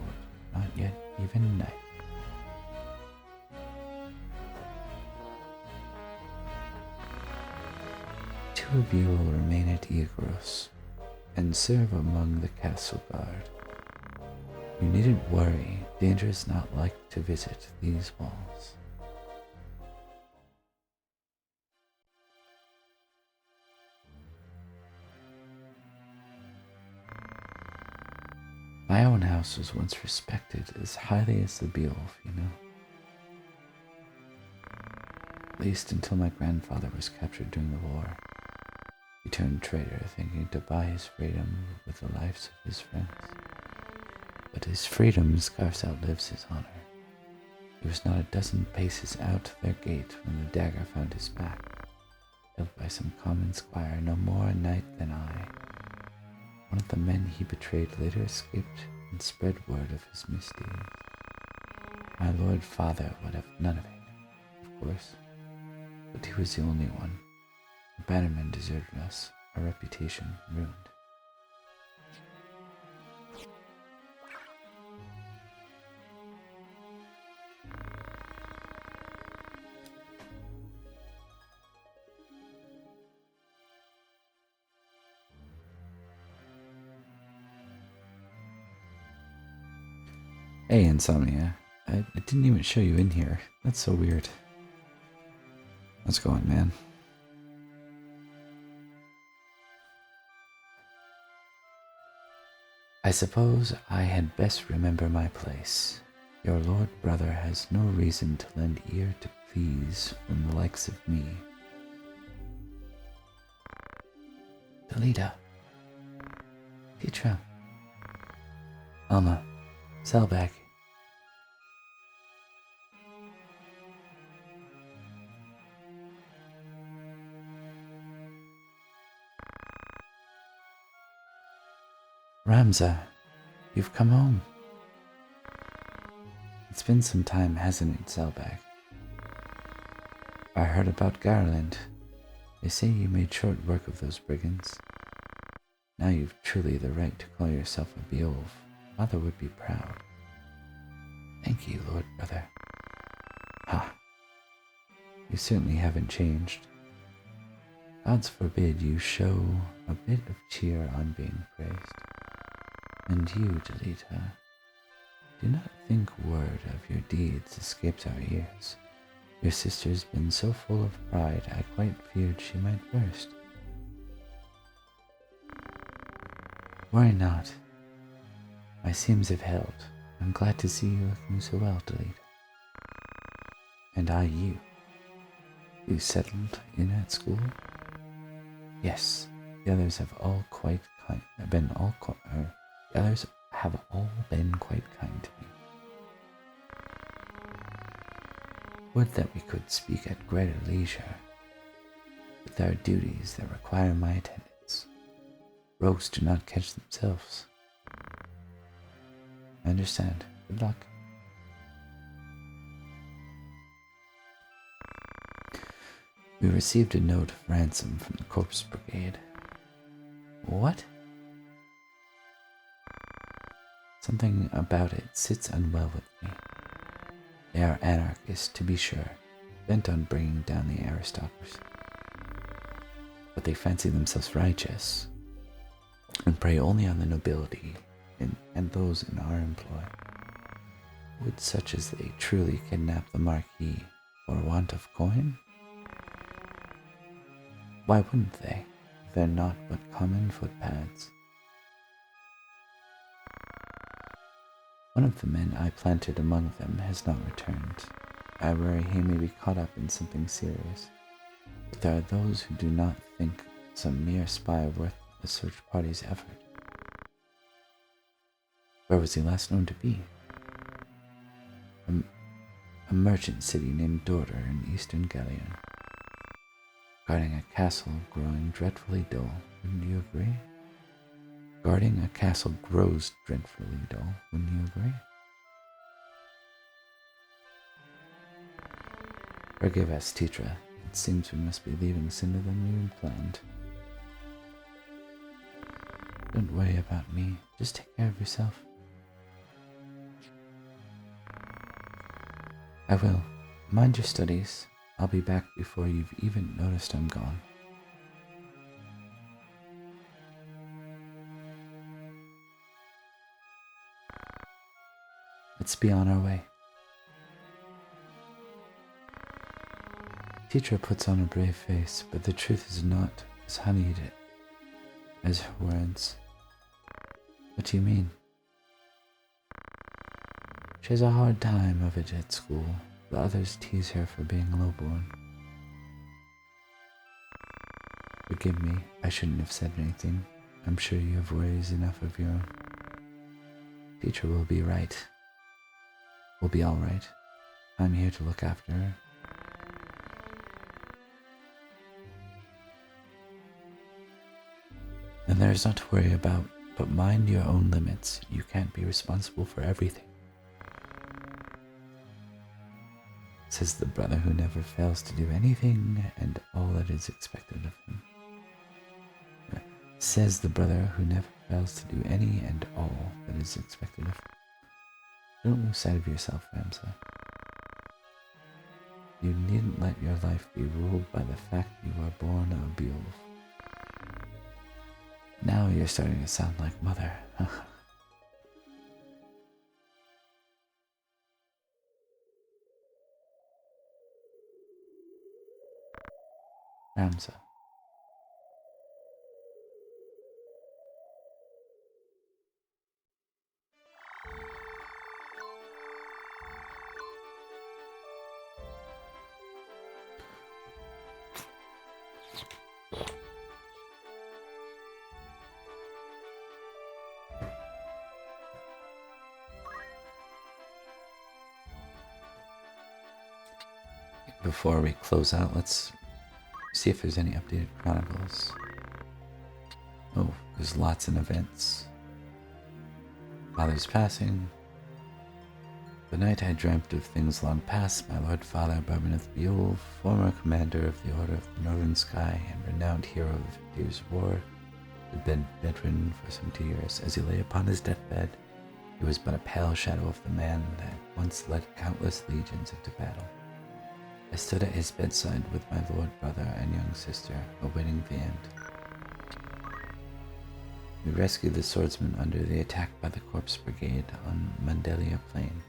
not yet even knight. Two of you will remain at Iagros and serve among the castle guard. You needn't worry, danger is not like to visit these walls. My own house was once respected as highly as the Beowulf, you know. At least until my grandfather was captured during the war. He turned traitor, thinking to buy his freedom with the lives of his friends. But his freedom scarce outlives his honor. He was not a dozen paces out their gate when the dagger found his back, killed by some common squire, no more a knight than I. One of the men he betrayed later escaped and spread word of his misdeeds. My lord father would have none of it, of course, but he was the only one. The bannermen deserted us, our reputation ruined. Hey, Insomnia. I didn't even show you in here. That's so weird. What's going, man? I suppose I had best remember my place. Your lord brother has no reason to lend ear to pleas from the likes of me. Delita. Petra. Alma. Selbag. Ramza, you've come home. It's been some time, hasn't it, Selbag? I heard about Garland. They say you made short work of those brigands. Now you've truly the right to call yourself a Beowulf. Mother would be proud. Thank you, Lord Brother. Ha! You certainly haven't changed. Gods forbid you show a bit of cheer on being praised. And you, Delita, do not think word of your deeds escapes our ears. Your sister's been so full of pride, I quite feared she might burst. Worry not. My seams have held. I'm glad to see you looking so well, Delita. And are you? You settled in at school? Yes, the others have all quite kind. The others have all been quite kind to me. Would that we could speak at greater leisure, but there are duties that require my attendance. Rogues do not catch themselves. I understand. Good luck. We received a note of ransom from the Corpse Brigade. What? Something about it sits unwell with me. They are anarchists, to be sure, bent on bringing down the aristocracy. But they fancy themselves righteous, and prey only on the nobility and those in our employ. Would such as they truly kidnap the Marquis for want of coin? Why wouldn't they? They're not but common footpads. One of the men I planted among them has not returned. I worry he may be caught up in something serious. But there are those who do not think some mere spy worth the search party's effort. Where was he last known to be? A merchant city named Dorder in eastern Gallion. Guarding a castle growing dreadfully dull, wouldn't you agree? Guarding a castle grows dreadfully dull, wouldn't you agree? Forgive us, Tetra. It seems we must be leaving sooner than we had planned. Don't worry about me. Just take care of yourself. I will. Mind your studies. I'll be back before you've even noticed I'm gone. Let's be on our way. Tetra puts on a brave face, but the truth is not as honeyed as her words. What do you mean? She has a hard time of it at school. The others tease her for being lowborn. Forgive me, I shouldn't have said anything. I'm sure you have worries enough of your own. Teacher will be right. We'll be all right. I'm here to look after her. And there's not to worry about, but mind your own limits. You can't be responsible for everything. Says the brother who never fails to do anything and all that is expected of him. Says the brother who never fails to do any and all that is expected of him. Don't lose sight of yourself, Ramza. You needn't let your life be ruled by the fact you are born a Beowulf. Now you're starting to sound like Mother. Ramza. Before we close out, let's see if there's any updated chronicles. Oh, there's lots of events. Father's passing. The night I dreamt of things long past, my Lord Father Barbeneth Beowulf, former commander of the Order of the Northern Sky and renowned hero of 50 years of war, had been bedridden for some 2 years. As he lay upon his deathbed, he was but a pale shadow of the man that once led countless legions into battle. I stood at his bedside with my lord brother and young sister, awaiting the end. We rescued the swordsman under the attack by the Corpse Brigade on Mandelia Plain.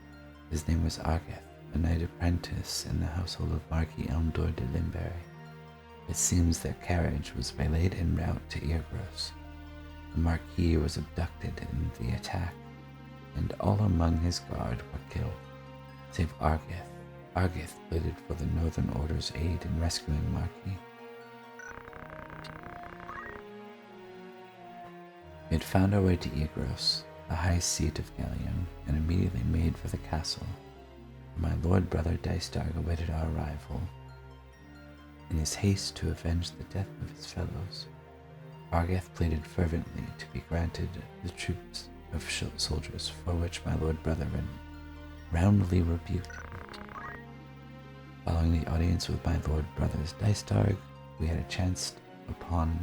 His name was Argeth, a knight apprentice in the household of Marquis Elmdor de Limberry. It seems their carriage was waylaid en route to Irgros. The Marquis was abducted in the attack, and all among his guard were killed, save Argeth. Argeth pleaded for the Northern Order's aid in rescuing Marquis. We had found our way to Igros, the high seat of Gallium, and immediately made for the castle, where my lord brother Dystarg awaited our arrival. In his haste to avenge the death of his fellows, Argeth pleaded fervently to be granted the troops of soldiers, for which my lord brother roundly rebuked him. Following the audience with my lord brothers Dystarg, we had a chance upon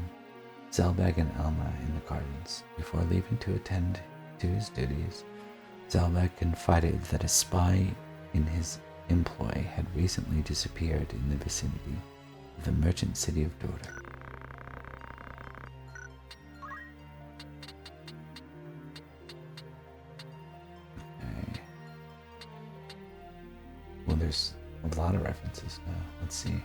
Zelbag and Alma in the gardens. Before leaving to attend to his duties, Zelbag confided that a spy in his employ had recently disappeared in the vicinity of the merchant city of Dora. Okay. Well, there's a lot of references now. Let's see.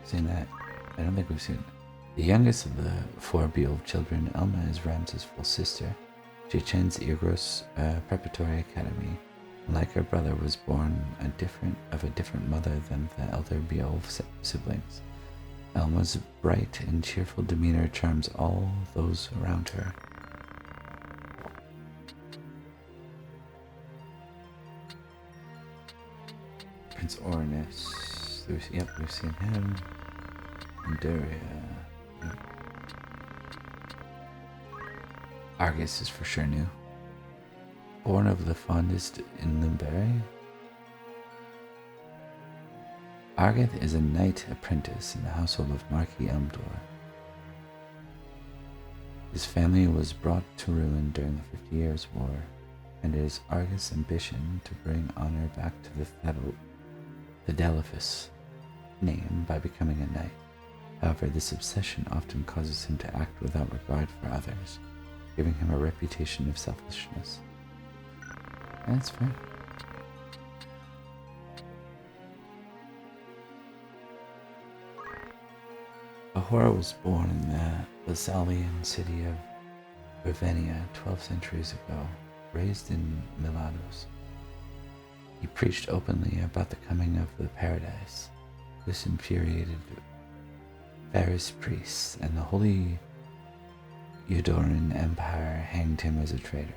Saying that, I don't think we've seen it. The youngest of the 4 Beowulf children, Elma is Ramza's full sister. She attends Irgros Preparatory Academy, and like her brother was born of a different mother than the elder Beowulf siblings. Elma's bright and cheerful demeanor charms all those around her. Prince Ornis, we've seen him. Anduria. Yep. Argus is for sure new. Born of the fondest in Limberry. Argeth is a knight apprentice in the household of Marquis Elmdor. His family was brought to ruin during the 50 Years' War, and it is Argeth's ambition to bring honor back to the Delphus name by becoming a knight. However, this obsession often causes him to act without regard for others, giving him a reputation of selfishness. That's fair. Ahura was born in the Thessalian city of Ravenia 12 centuries ago, raised in Milanos. He preached openly about the coming of the paradise. This infuriated Varus priests, and the Holy Eudorian Empire hanged him as a traitor.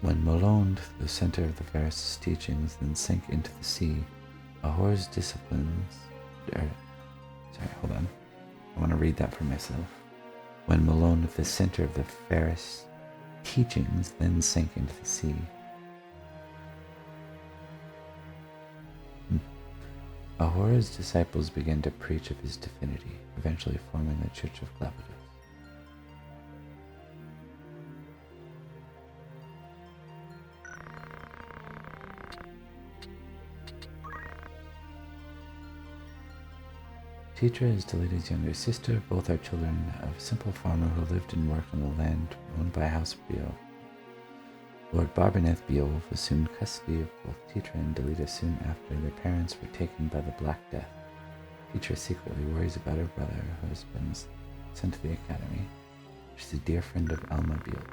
When Malone, the center of the Varus' teachings, then sank into the sea, Ahura's disciplines... I want to read that for myself. When Malone, the center of the Varus teachings, then sank into the sea, Ahura's disciples began to preach of his divinity, eventually forming the Church of Klabados. Tetra is Delida's younger sister. Both are children of a simple farmer who lived and worked on the land owned by House Beowulf. Lord Barbeneth Beowulf assumed custody of both Tetra and Delita soon after their parents were taken by the Black Death. Tetra secretly worries about her brother, who has been sent to the academy. She's a dear friend of Alma Beowulf.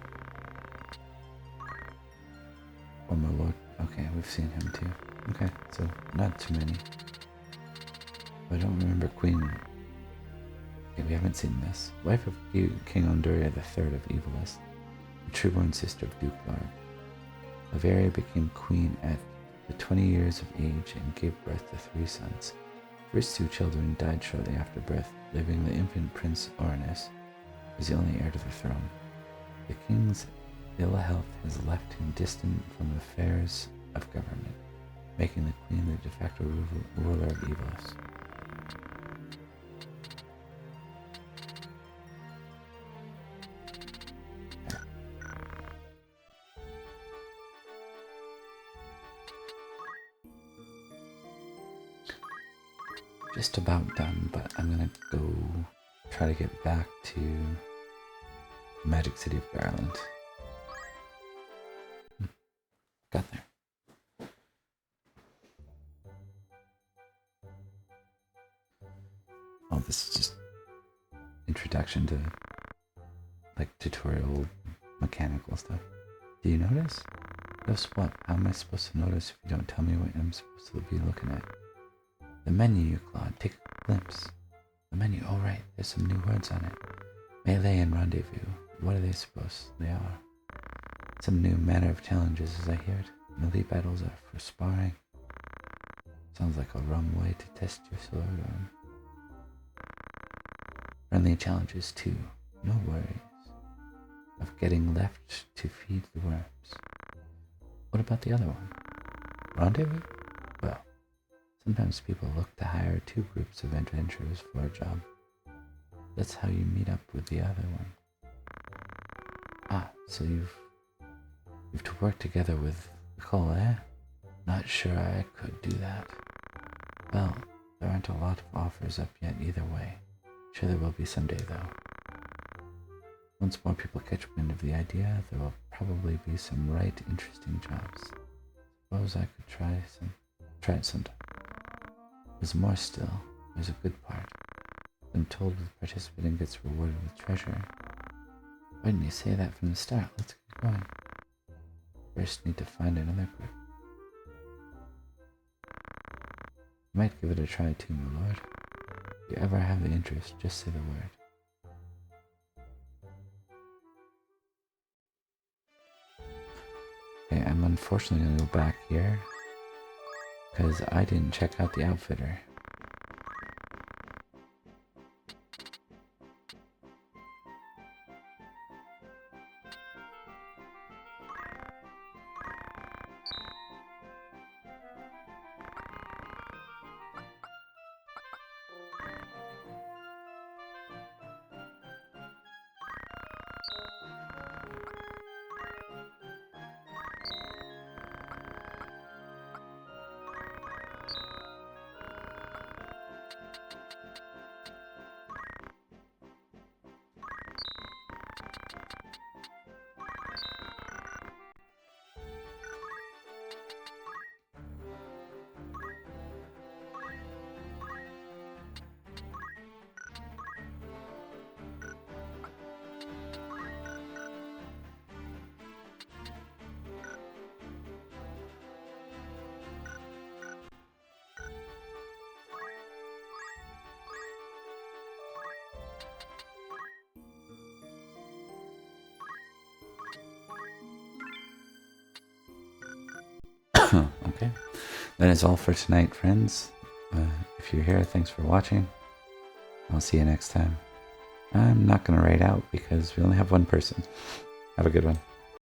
Former Lord. Okay, we've seen him too. Okay, so not too many. I don't remember Queen. Okay, we haven't seen this. Wife of King Onduria III of Evilist, the trueborn sister of Duke Lard. Bavaria became queen at the 20 years of age and gave birth to 3 sons. The first 2 children died shortly after birth, leaving the infant Prince Oranus as the only heir to the throne. The king's ill health has left him distant from affairs of government, making the queen the de facto ruler of Evilist. Just about done, but I'm gonna go try to get back to Magic City of Garland. Got there. Oh, this is just introduction to like tutorial mechanical stuff. Do you notice? Notice what? How am I supposed to notice if you don't tell me what I'm supposed to be looking at? The menu, Claude. Take a glimpse. The menu. Oh, right. There's some new words on it. Melee and rendezvous. What are they supposed? They are. Some new manner of challenges, as I hear it. Melee battles are for sparring. Sounds like a rum way to test your sword arm. Friendly challenges, too. No worries of getting left to feed the worms. What about the other one? Rendezvous? Well, sometimes people look to hire 2 groups of adventurers for a job. That's how you meet up with the other one. Ah, so you've to work together with Nicole, eh? Not sure I could do that. Well, there aren't a lot of offers up yet either way. Sure there will be someday, though. Once more people catch wind of the idea, there will probably be some right interesting jobs. Suppose I could try it sometime. There's more still. There's a good part. I'm told the participant gets rewarded with treasure. Why didn't you say that from the start? Let's get going. First need to find another group. I might give it a try too, my lord. If you ever have the interest, just say the word. Okay, I'm unfortunately gonna go back here because I didn't check out the outfitter. Okay, that is all for tonight, friends. If you're here, thanks for watching. I'll see you next time. I'm not going to write out because we only have one person. Have a good one.